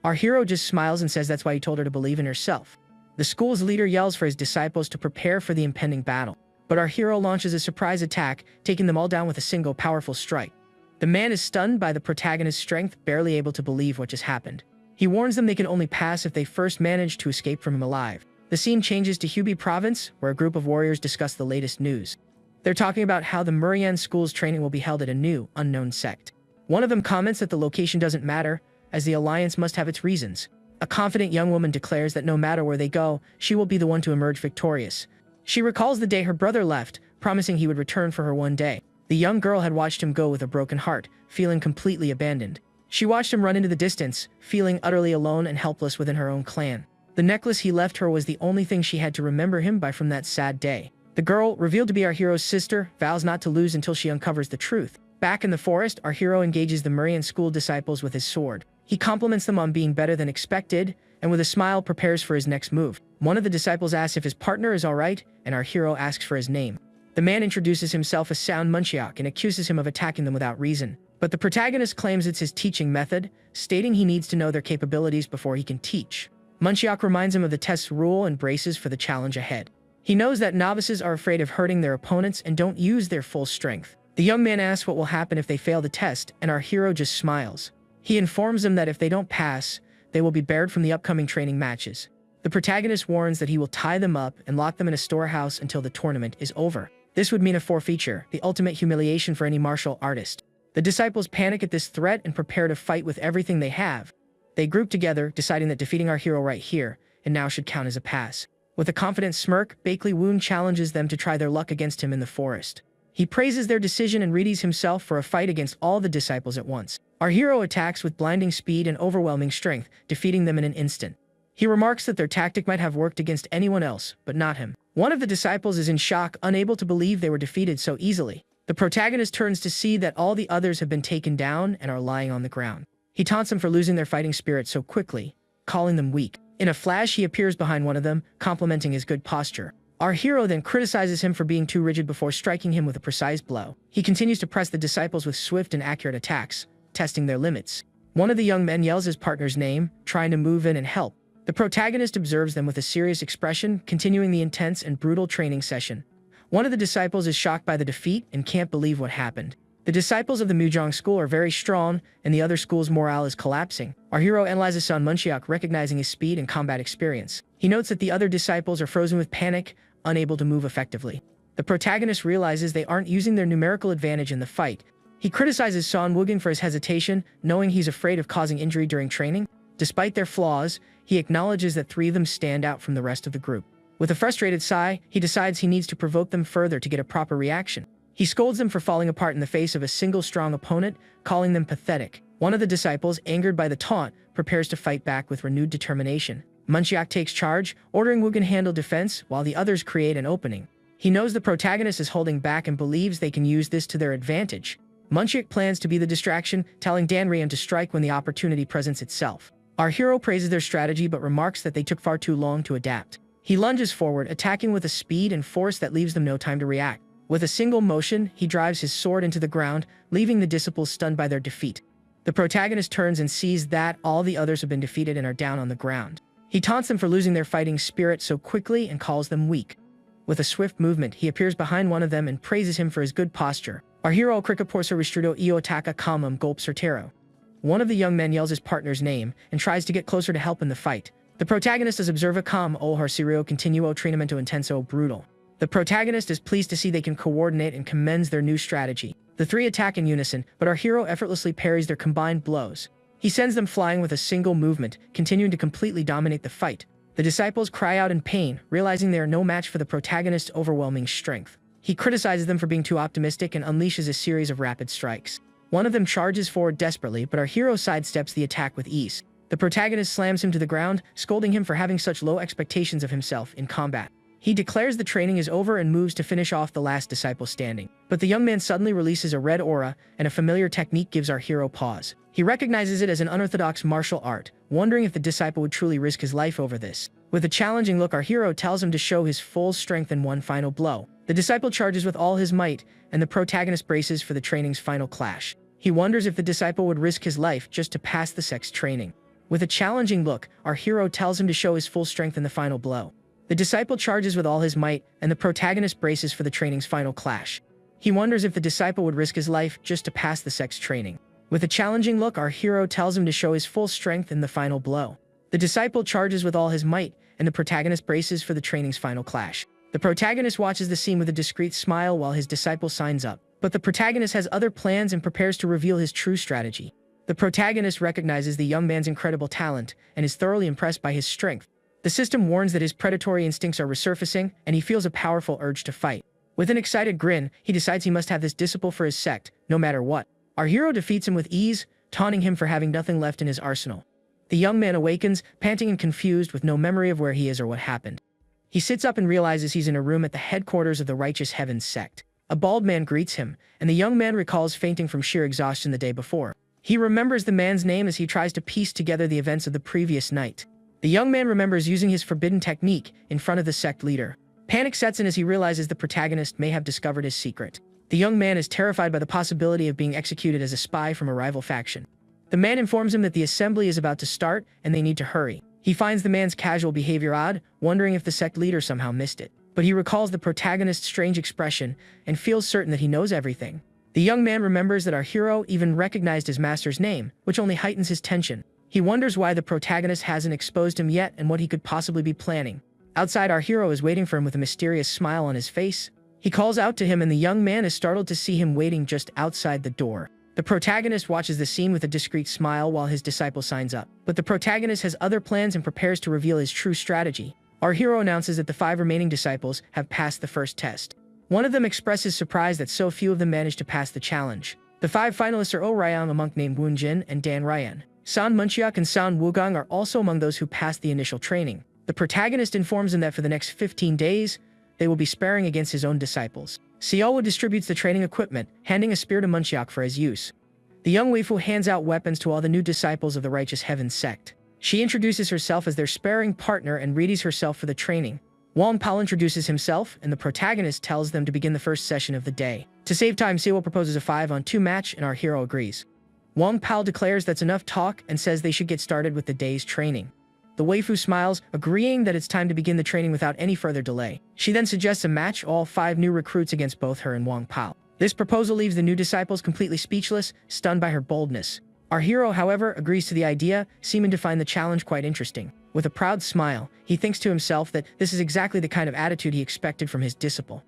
Our hero just smiles and says that's why he told her to believe in herself. The school's leader yells for his disciples to prepare for the impending battle. But our hero launches a surprise attack, taking them all down with a single powerful strike. The man is stunned by the protagonist's strength, barely able to believe what just happened. He warns them they can only pass if they first manage to escape from him alive. The scene changes to Hubei province, where a group of warriors discuss the latest news. They're talking about how the Murian school's training will be held at a new, unknown sect. One of them comments that the location doesn't matter, as the Alliance must have its reasons. A confident young woman declares that no matter where they go, she will be the one to emerge victorious. She recalls the day her brother left, promising he would return for her one day. The young girl had watched him go with a broken heart, feeling completely abandoned. She watched him run into the distance, feeling utterly alone and helpless within her own clan. The necklace he left her was the only thing she had to remember him by from that sad day. The girl, revealed to be our hero's sister, vows not to lose until she uncovers the truth. Back in the forest, our hero engages the Murian school disciples with his sword. He compliments them on being better than expected, and with a smile prepares for his next move. One of the disciples asks if his partner is alright, and our hero asks for his name. The man introduces himself as Sound Munchiak and accuses him of attacking them without reason. But the protagonist claims it's his teaching method, stating he needs to know their capabilities before he can teach. Munchiak reminds him of the test's rule and braces for the challenge ahead. He knows that novices are afraid of hurting their opponents and don't use their full strength. The young man asks what will happen if they fail the test, and our hero just smiles. He informs them that if they don't pass, they will be barred from the upcoming training matches. The protagonist warns that he will tie them up and lock them in a storehouse until the tournament is over. This would mean a forfeiture, the ultimate humiliation for any martial artist. The disciples panic at this threat and prepare to fight with everything they have. They group together, deciding that defeating our hero right here and now should count as a pass. With a confident smirk, Bakley Woon challenges them to try their luck against him in the forest. He praises their decision and readies himself for a fight against all the disciples at once. Our hero attacks with blinding speed and overwhelming strength, defeating them in an instant. He remarks that their tactic might have worked against anyone else, but not him. One of the disciples is in shock, unable to believe they were defeated so easily. The protagonist turns to see that all the others have been taken down and are lying on the ground. He taunts them for losing their fighting spirit so quickly, calling them weak. In a flash, he appears behind one of them, complimenting his good posture. Our hero then criticizes him for being too rigid before striking him with a precise blow. He continues to press the disciples with swift and accurate attacks, testing their limits. One of the young men yells his partner's name, trying to move in and help. The protagonist observes them with a serious expression, continuing the intense and brutal training session. One of the disciples is shocked by the defeat and can't believe what happened. The disciples of the Mujong school are very strong, and the other school's morale is collapsing. Our hero analyzes Sun Munchiak, recognizing his speed and combat experience. He notes that the other disciples are frozen with panic, unable to move effectively. The protagonist realizes they aren't using their numerical advantage in the fight. He criticizes Son Woogan for his hesitation, knowing he's afraid of causing injury during training. Despite their flaws, he acknowledges that 3 of them stand out from the rest of the group. With a frustrated sigh, he decides he needs to provoke them further to get a proper reaction. He scolds them for falling apart in the face of a single strong opponent, calling them pathetic. One of the disciples, angered by the taunt, prepares to fight back with renewed determination. Munchiak takes charge, ordering Woogan handle defense while the others create an opening. He knows the protagonist is holding back and believes they can use this to their advantage. Munchiak plans to be the distraction, telling Danrian to strike when the opportunity presents itself. Our hero praises their strategy but remarks that they took far too long to adapt. He lunges forward, attacking with a speed and force that leaves them no time to react. With a single motion, he drives his sword into the ground, leaving the disciples stunned by their defeat. The protagonist turns and sees that all the others have been defeated and are down on the ground. He taunts them for losing their fighting spirit so quickly and calls them weak. With a swift movement, he appears behind one of them and praises him for his good posture. Our hero Krikaporsa Restrudo Iotaka Kamam Gulp Sortero. One of the young men yells his partner's name and tries to get closer to help in the fight. The protagonist is observa Kam o Harsirio Continuo Trinamento Intenso Brutal. The protagonist is pleased to see they can coordinate and commends their new strategy. The 3 attack in unison, but our hero effortlessly parries their combined blows. He sends them flying with a single movement, continuing to completely dominate the fight. The disciples cry out in pain, realizing they are no match for the protagonist's overwhelming strength. He criticizes them for being too optimistic and unleashes a series of rapid strikes. One of them charges forward desperately, but our hero sidesteps the attack with ease. The protagonist slams him to the ground, scolding him for having such low expectations of himself in combat. He declares the training is over and moves to finish off the last disciple standing. But the young man suddenly releases a red aura, and a familiar technique gives our hero pause. He recognizes it as an unorthodox martial art, wondering if the disciple would truly risk his life over this. With a challenging look, our hero tells him to show his full strength in one final blow. The disciple charges with all his might, and the protagonist braces for the training's final clash. He wonders if the disciple would risk his life just to pass the Sect's training. With a challenging look, our hero tells him to show his full strength in the final blow. The disciple charges with all his might, and the protagonist braces for the training's final clash. He wonders if the disciple would risk his life just to pass the Sect's training. With a challenging look, our hero tells him to show his full strength in the final blow. The disciple charges with all his might, and the protagonist braces for the training's final clash. The protagonist watches the scene with a discreet smile while his disciple signs up. But the protagonist has other plans and prepares to reveal his true strategy. The protagonist recognizes the young man's incredible talent and is thoroughly impressed by his strength. The system warns that his predatory instincts are resurfacing, and he feels a powerful urge to fight. With an excited grin, he decides he must have this disciple for his sect, no matter what. Our hero defeats him with ease, taunting him for having nothing left in his arsenal. The young man awakens, panting and confused with no memory of where he is or what happened. He sits up and realizes he's in a room at the headquarters of the Righteous Heavens sect. A bald man greets him, and the young man recalls fainting from sheer exhaustion the day before. He remembers the man's name as he tries to piece together the events of the previous night. The young man remembers using his forbidden technique in front of the sect leader. Panic sets in as he realizes the protagonist may have discovered his secret. The young man is terrified by the possibility of being executed as a spy from a rival faction. The man informs him that the assembly is about to start and they need to hurry. He finds the man's casual behavior odd, wondering if the sect leader somehow missed it. But he recalls the protagonist's strange expression and feels certain that he knows everything. The young man remembers that our hero even recognized his master's name, which only heightens his tension. He wonders why the protagonist hasn't exposed him yet and what he could possibly be planning. Outside, our hero is waiting for him with a mysterious smile on his face. He calls out to him and the young man is startled to see him waiting just outside the door. The protagonist watches the scene with a discreet smile while his disciple signs up. But the protagonist has other plans and prepares to reveal his true strategy. Our hero announces that the 5 remaining disciples have passed the first test. One of them expresses surprise that so few of them managed to pass the challenge. The 5 finalists are O Ryan, a monk named Woon Jin, and Dan Ryan. San Munchiak and San Wugang are also among those who passed the initial training. The protagonist informs him that for the next 15 days, they will be sparring against his own disciples. Siowa distributes the training equipment, handing a spear to Munchiak for his use. The young waifu hands out weapons to all the new disciples of the Righteous Heaven Sect. She introduces herself as their sparring partner and readies herself for the training. Wang Pao introduces himself, and the protagonist tells them to begin the first session of the day. To save time, Siowa proposes a 5-on-2 match, and our hero agrees. Wang Pao declares that's enough talk and says they should get started with the day's training. The waifu smiles, agreeing that it's time to begin the training without any further delay. She then suggests a match, all 5 new recruits against both her and Wang Pao. This proposal leaves the new disciples completely speechless, stunned by her boldness. Our hero, however, agrees to the idea, seeming to find the challenge quite interesting. With a proud smile, he thinks to himself that this is exactly the kind of attitude he expected from his disciple.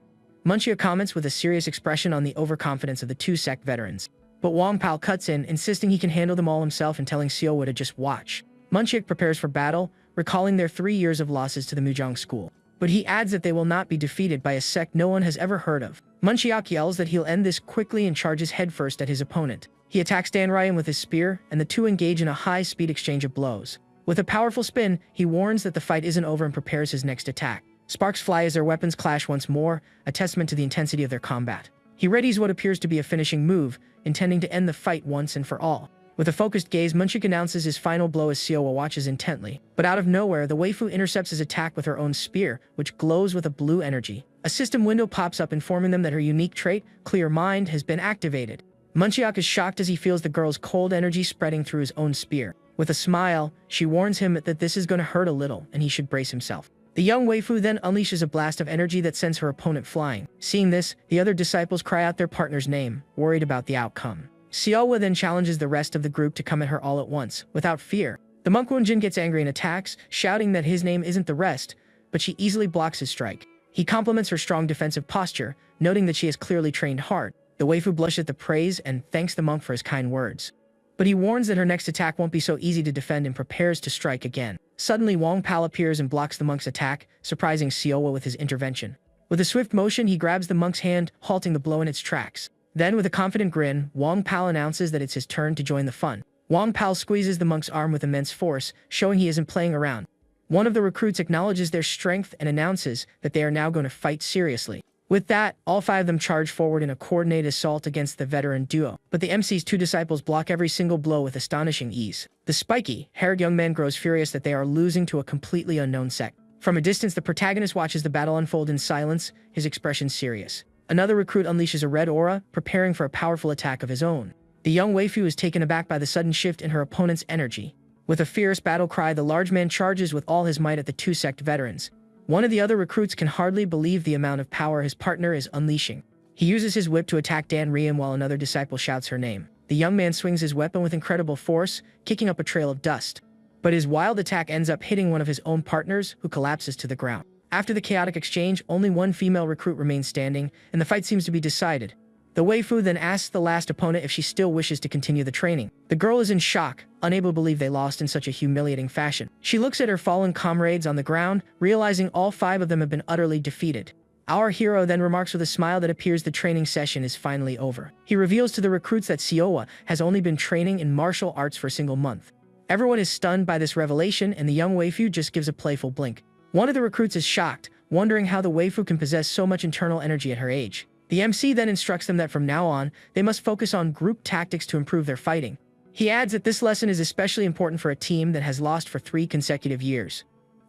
Munchia comments with a serious expression on the overconfidence of the 2 sect veterans. But Wang Pao cuts in, insisting he can handle them all himself and telling Siowa to just watch. Munchiak prepares for battle, recalling their 3 years of losses to the Mujang school. But he adds that they will not be defeated by a sect no one has ever heard of. Munchiak yells that he'll end this quickly and charges headfirst at his opponent. He attacks Dan Ryan with his spear, and the two engage in a high-speed exchange of blows. With a powerful spin, he warns that the fight isn't over and prepares his next attack. Sparks fly as their weapons clash once more, a testament to the intensity of their combat. He readies what appears to be a finishing move, intending to end the fight once and for all. With a focused gaze, Munchiak announces his final blow as Siowa watches intently. But out of nowhere, the waifu intercepts his attack with her own spear, which glows with a blue energy. A system window pops up informing them that her unique trait, Clear Mind, has been activated. Munchiak is shocked as he feels the girl's cold energy spreading through his own spear. With a smile, she warns him that this is going to hurt a little and he should brace himself. The young waifu then unleashes a blast of energy that sends her opponent flying. Seeing this, the other disciples cry out their partner's name, worried about the outcome. Siowa then challenges the rest of the group to come at her all at once, without fear. The monk Wunjin gets angry and attacks, shouting that his name isn't the rest, but she easily blocks his strike. He compliments her strong defensive posture, noting that she has clearly trained hard. The waifu blushes at the praise and thanks the monk for his kind words. But he warns that her next attack won't be so easy to defend and prepares to strike again. Suddenly, Wang Pao appears and blocks the monk's attack, surprising Siowa with his intervention. With a swift motion, he grabs the monk's hand, halting the blow in its tracks. Then, with a confident grin, Wang Pao announces that it's his turn to join the fun. Wang Pao squeezes the monk's arm with immense force, showing he isn't playing around. One of the recruits acknowledges their strength and announces that they are now going to fight seriously. With that, all 5 of them charge forward in a coordinated assault against the veteran duo. But the MC's 2 disciples block every single blow with astonishing ease. The spiky, haired young man grows furious that they are losing to a completely unknown sect. From a distance, the protagonist watches the battle unfold in silence, his expression serious. Another recruit unleashes a red aura, preparing for a powerful attack of his own. The young waifu is taken aback by the sudden shift in her opponent's energy. With a fierce battle cry, the large man charges with all his might at the 2 sect veterans. One of the other recruits can hardly believe the amount of power his partner is unleashing. He uses his whip to attack Dan Ryan while another disciple shouts her name. The young man swings his weapon with incredible force, kicking up a trail of dust. But his wild attack ends up hitting one of his own partners, who collapses to the ground. After the chaotic exchange, only one female recruit remains standing, and the fight seems to be decided. The waifu then asks the last opponent if she still wishes to continue the training. The girl is in shock, unable to believe they lost in such a humiliating fashion. She looks at her fallen comrades on the ground, realizing all 5 of them have been utterly defeated. Our hero then remarks with a smile that appears the training session is finally over. He reveals to the recruits that Siowa has only been training in martial arts for a single month. Everyone is stunned by this revelation, and the young waifu just gives a playful blink. One of the recruits is shocked, wondering how the waifu can possess so much internal energy at her age. The MC then instructs them that from now on, they must focus on group tactics to improve their fighting. He adds that this lesson is especially important for a team that has lost for 3 consecutive years.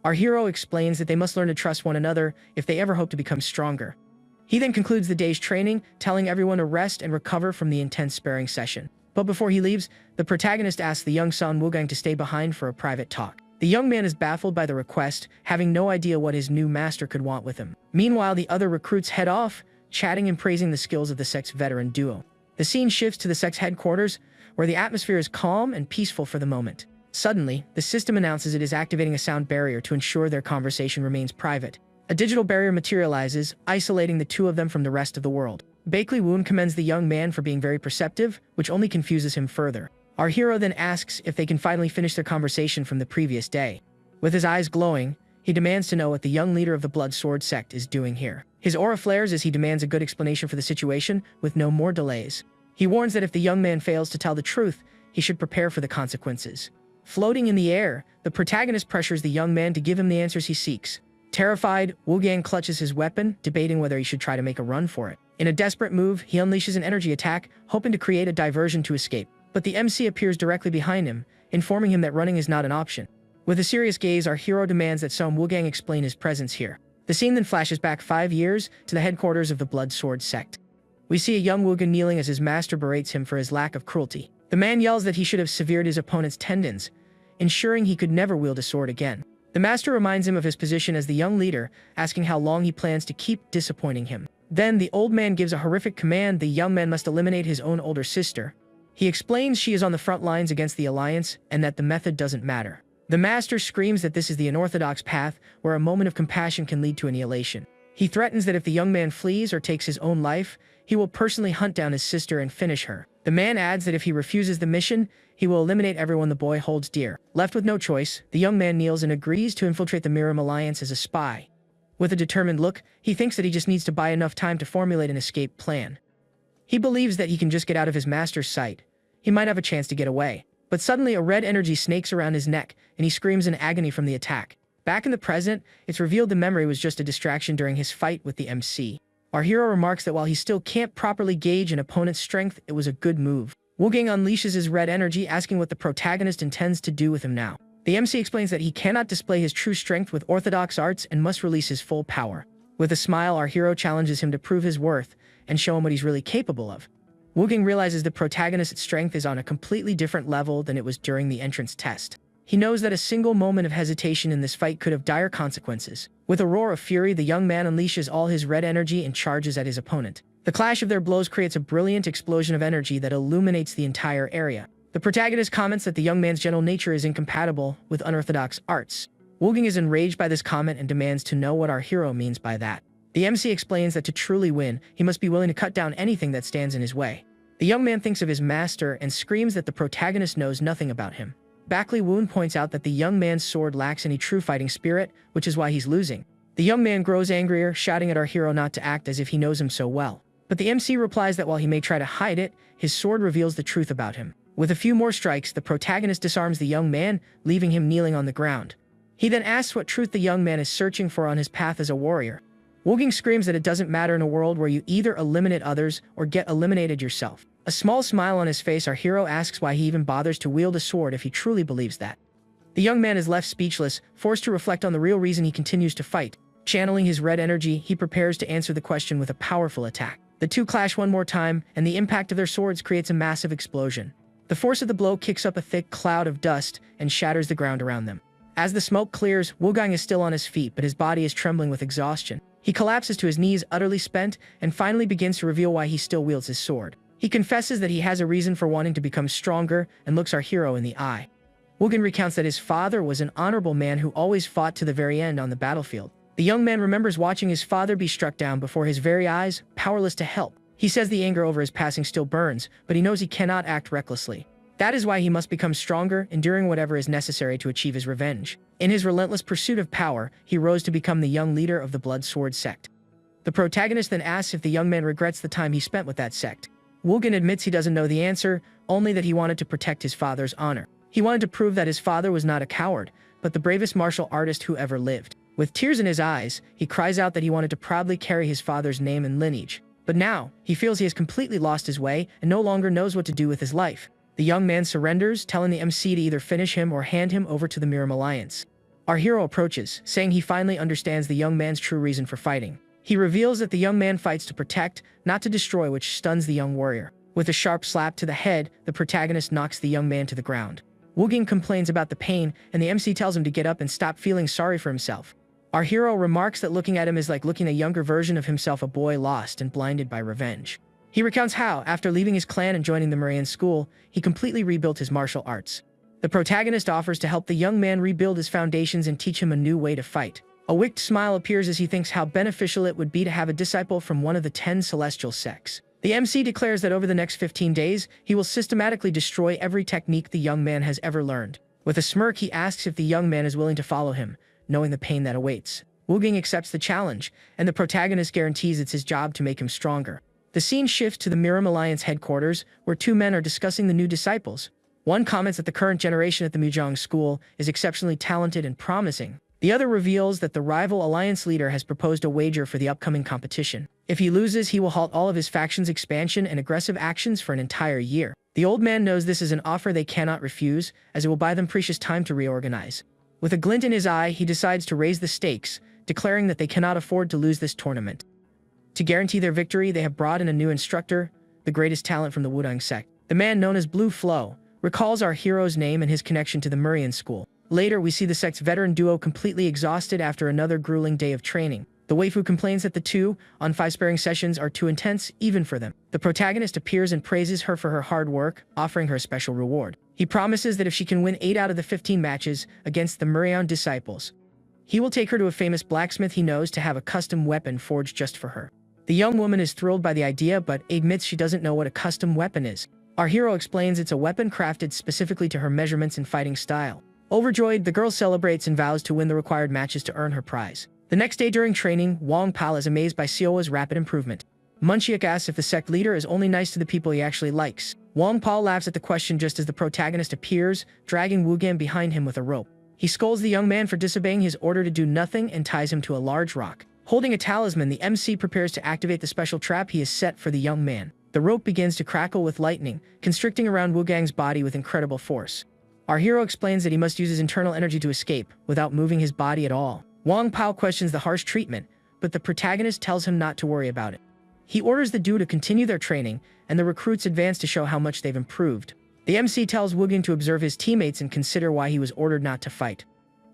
Our hero explains that they must learn to trust one another if they ever hope to become stronger. He then concludes the day's training, telling everyone to rest and recover from the intense sparring session. But before he leaves, the protagonist asks the young San Wugang to stay behind for a private talk. The young man is baffled by the request, having no idea what his new master could want with him. Meanwhile, the other recruits head off, chatting and praising the skills of the Sect's veteran duo. The scene shifts to the Sect's headquarters, where the atmosphere is calm and peaceful for the moment. Suddenly, the system announces it is activating a sound barrier to ensure their conversation remains private. A digital barrier materializes, isolating the 2 of them from the rest of the world. Bakley Woon commends the young man for being very perceptive, which only confuses him further. Our hero then asks if they can finally finish their conversation from the previous day. With his eyes glowing, he demands to know what the young leader of the Blood Sword sect is doing here. His aura flares as he demands a good explanation for the situation, with no more delays. He warns that if the young man fails to tell the truth, he should prepare for the consequences. Floating in the air, the protagonist pressures the young man to give him the answers he seeks. Terrified, Wogang clutches his weapon, debating whether he should try to make a run for it. In a desperate move, he unleashes an energy attack, hoping to create a diversion to escape. But the MC appears directly behind him, informing him that running is not an option. With a serious gaze, our hero demands that Som Wogang explain his presence here. The scene then flashes back 5 years to the headquarters of the Blood Sword Sect. We see a young Wogan kneeling as his master berates him for his lack of cruelty. The man yells that he should have severed his opponent's tendons, ensuring he could never wield a sword again. The master reminds him of his position as the young leader, asking how long he plans to keep disappointing him. Then the old man gives a horrific command: the young man must eliminate his own older sister. He explains she is on the front lines against the Alliance and that the method doesn't matter. The master screams that this is the unorthodox path where a moment of compassion can lead to annihilation. He threatens that if the young man flees or takes his own life, he will personally hunt down his sister and finish her. The man adds that if he refuses the mission, he will eliminate everyone the boy holds dear. Left with no choice, the young man kneels and agrees to infiltrate the Miram Alliance as a spy. With a determined look, he thinks that he just needs to buy enough time to formulate an escape plan. He believes that he can just get out of his master's sight. He might have a chance to get away. But suddenly a red energy snakes around his neck, and he screams in agony from the attack. Back in the present, it's revealed the memory was just a distraction during his fight with the MC. Our hero remarks that while he still can't properly gauge an opponent's strength, it was a good move. Wogang unleashes his red energy, asking what the protagonist intends to do with him now. The MC explains that he cannot display his true strength with orthodox arts and must release his full power. With a smile, our hero challenges him to prove his worth and show him what he's really capable of. Wogang realizes the protagonist's strength is on a completely different level than it was during the entrance test. He knows that a single moment of hesitation in this fight could have dire consequences. With a roar of fury, the young man unleashes all his red energy and charges at his opponent. The clash of their blows creates a brilliant explosion of energy that illuminates the entire area. The protagonist comments that the young man's gentle nature is incompatible with unorthodox arts. Wogang is enraged by this comment and demands to know what our hero means by that. The MC explains that to truly win, he must be willing to cut down anything that stands in his way. The young man thinks of his master and screams that the protagonist knows nothing about him. Bakley Woon points out that the young man's sword lacks any true fighting spirit, which is why he's losing. The young man grows angrier, shouting at our hero not to act as if he knows him so well. But the MC replies that while he may try to hide it, his sword reveals the truth about him. With a few more strikes, the protagonist disarms the young man, leaving him kneeling on the ground. He then asks what truth the young man is searching for on his path as a warrior. Wogang screams that it doesn't matter in a world where you either eliminate others or get eliminated yourself. A small smile on his face, our hero asks why he even bothers to wield a sword if he truly believes that. The young man is left speechless, forced to reflect on the real reason he continues to fight. Channeling his red energy, he prepares to answer the question with a powerful attack. The two clash one more time, and the impact of their swords creates a massive explosion. The force of the blow kicks up a thick cloud of dust and shatters the ground around them. As the smoke clears, Wogang is still on his feet, but his body is trembling with exhaustion. He collapses to his knees, utterly spent, and finally begins to reveal why he still wields his sword. He confesses that he has a reason for wanting to become stronger and looks our hero in the eye. Wogang recounts that his father was an honorable man who always fought to the very end on the battlefield. The young man remembers watching his father be struck down before his very eyes, powerless to help. He says the anger over his passing still burns, but he knows he cannot act recklessly. That is why he must become stronger, enduring whatever is necessary to achieve his revenge. In his relentless pursuit of power, he rose to become the young leader of the Blood Sword Sect. The protagonist then asks if the young man regrets the time he spent with that sect. Wogang admits he doesn't know the answer, only that he wanted to protect his father's honor. He wanted to prove that his father was not a coward, but the bravest martial artist who ever lived. With tears in his eyes, he cries out that he wanted to proudly carry his father's name and lineage. But now, he feels he has completely lost his way and no longer knows what to do with his life. The young man surrenders, telling the MC to either finish him or hand him over to the Miram Alliance. Our hero approaches, saying he finally understands the young man's true reason for fighting. He reveals that the young man fights to protect, not to destroy, which stuns the young warrior. With a sharp slap to the head, the protagonist knocks the young man to the ground. Wogang complains about the pain, and the MC tells him to get up and stop feeling sorry for himself. Our hero remarks that looking at him is like looking at a younger version of himself, a boy lost and blinded by revenge. He recounts how, after leaving his clan and joining the Marian school, he completely rebuilt his martial arts. The protagonist offers to help the young man rebuild his foundations and teach him a new way to fight. A wicked smile appears as he thinks how beneficial it would be to have a disciple from one of the 10 celestial sects. The MC declares that over the next 15 days, he will systematically destroy every technique the young man has ever learned. With a smirk, he asks if the young man is willing to follow him, knowing the pain that awaits. Wogang accepts the challenge, and the protagonist guarantees it's his job to make him stronger. The scene shifts to the Miram Alliance headquarters, where two men are discussing the new disciples. One comments that the current generation at the Mujang school is exceptionally talented and promising. The other reveals that the rival alliance leader has proposed a wager for the upcoming competition. If he loses, he will halt all of his faction's expansion and aggressive actions for an entire year. The old man knows this is an offer they cannot refuse, as it will buy them precious time to reorganize. With a glint in his eye, he decides to raise the stakes, declaring that they cannot afford to lose this tournament. To guarantee their victory, they have brought in a new instructor, the greatest talent from the Wudang sect. The man known as Blue Flow recalls our hero's name and his connection to the Murian school. Later, we see the sect's veteran duo completely exhausted after another grueling day of training. The waifu complains that the 2-on-5 sparring sessions are too intense, even for them. The protagonist appears and praises her for her hard work, offering her a special reward. He promises that if she can win 8 out of the 15 matches against the Murian disciples, he will take her to a famous blacksmith he knows to have a custom weapon forged just for her. The young woman is thrilled by the idea, but admits she doesn't know what a custom weapon is. Our hero explains it's a weapon crafted specifically to her measurements and fighting style. Overjoyed, the girl celebrates and vows to win the required matches to earn her prize. The next day during training, Wang Pal is amazed by Sioa's rapid improvement. Munchiak asks if the sect leader is only nice to the people he actually likes. Wang Pal laughs at the question just as the protagonist appears, dragging Wu Gan behind him with a rope. He scolds the young man for disobeying his order to do nothing and ties him to a large rock. Holding a talisman, the MC prepares to activate the special trap he has set for the young man. The rope begins to crackle with lightning, constricting around Wu Gang's body with incredible force. Our hero explains that he must use his internal energy to escape, without moving his body at all. Wang Pao questions the harsh treatment, but the protagonist tells him not to worry about it. He orders the duo to continue their training, and the recruits advance to show how much they've improved. The MC tells Wu Gang to observe his teammates and consider why he was ordered not to fight.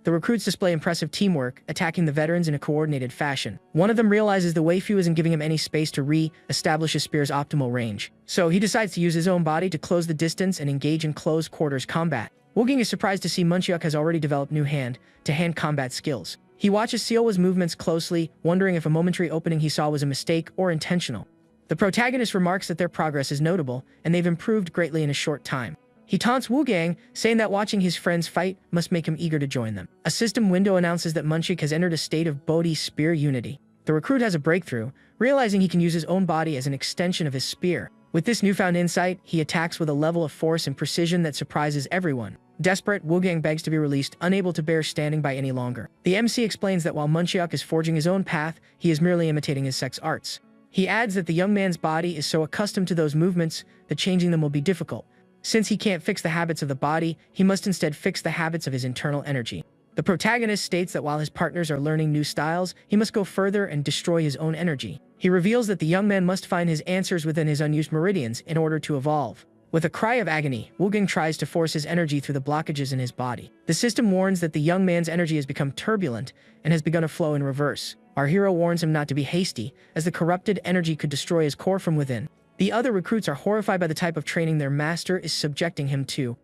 The recruits display impressive teamwork, attacking the veterans in a coordinated fashion. One of them realizes the waifu isn't giving him any space to re-establish his spear's optimal range, so he decides to use his own body to close the distance and engage in close-quarters combat. Wu Gang is surprised to see Munchiak has already developed new hand-to-hand combat skills. He watches Sioa's movements closely, wondering if a momentary opening he saw was a mistake or intentional. The protagonist remarks that their progress is notable, and they've improved greatly in a short time. He taunts Wu Gang, saying that watching his friends fight must make him eager to join them. A system window announces that Munchiak has entered a state of Bodhi spear unity. The recruit has a breakthrough, realizing he can use his own body as an extension of his spear. With this newfound insight, he attacks with a level of force and precision that surprises everyone. Desperate, Wu Gang begs to be released, unable to bear standing by any longer. The MC explains that while Munchiak is forging his own path, he is merely imitating his sect's arts. He adds that the young man's body is so accustomed to those movements that changing them will be difficult. Since he can't fix the habits of the body, he must instead fix the habits of his internal energy. The protagonist states that while his partners are learning new styles, he must go further and destroy his own energy. He reveals that the young man must find his answers within his unused meridians in order to evolve. With a cry of agony, Wu Gang tries to force his energy through the blockages in his body. The system warns that the young man's energy has become turbulent and has begun to flow in reverse. Our hero warns him not to be hasty, as the corrupted energy could destroy his core from within. The other recruits are horrified by the type of training their master is subjecting him to.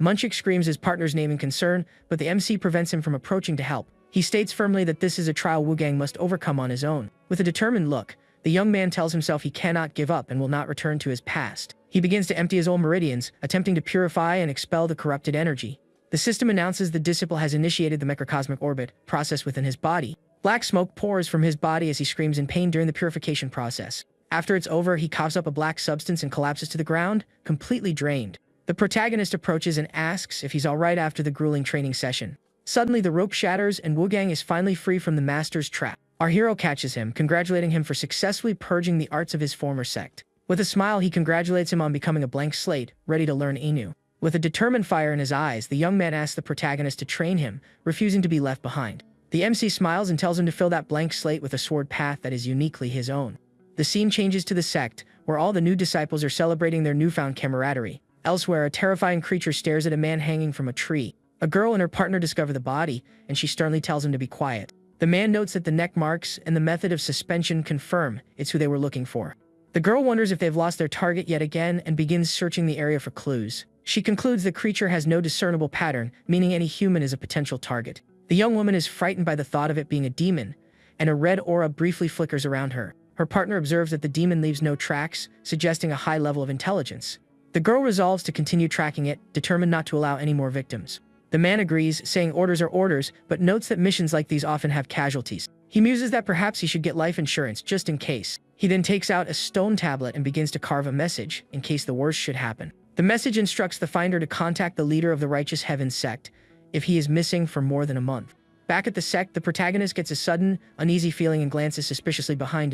Munchiak screams his partner's name in concern, but the MC prevents him from approaching to help. He states firmly that this is a trial Wu Gang must overcome on his own. With a determined look, the young man tells himself he cannot give up and will not return to his past. He begins to empty his own meridians, attempting to purify and expel the corrupted energy. The system announces the disciple has initiated the microcosmic orbit process within his body. Black smoke pours from his body as he screams in pain during the purification process. After it's over, he coughs up a black substance and collapses to the ground, completely drained. The protagonist approaches and asks if he's alright after the grueling training session. Suddenly, the rope shatters and Wu Gang is finally free from the master's trap. Our hero catches him, congratulating him for successfully purging the arts of his former sect. With a smile, he congratulates him on becoming a blank slate, ready to learn Inu. With a determined fire in his eyes, the young man asks the protagonist to train him, refusing to be left behind. The MC smiles and tells him to fill that blank slate with a sword path that is uniquely his own. The scene changes to the sect, where all the new disciples are celebrating their newfound camaraderie. Elsewhere, a terrifying creature stares at a man hanging from a tree. A girl and her partner discover the body, and she sternly tells him to be quiet. The man notes that the neck marks and the method of suspension confirm it's who they were looking for. The girl wonders if they've lost their target yet again and begins searching the area for clues. She concludes the creature has no discernible pattern, meaning any human is a potential target. The young woman is frightened by the thought of it being a demon, and a red aura briefly flickers around her. Her partner observes that the demon leaves no tracks, suggesting a high level of intelligence. The girl resolves to continue tracking it, determined not to allow any more victims. The man agrees, saying orders are orders, but notes that missions like these often have casualties. He muses that perhaps he should get life insurance, just in case. He then takes out a stone tablet and begins to carve a message, in case the worst should happen. The message instructs the finder to contact the leader of the Righteous Heaven Sect if he is missing for more than a month. Back at the Sect, the protagonist gets a sudden, uneasy feeling and glances suspiciously behind him.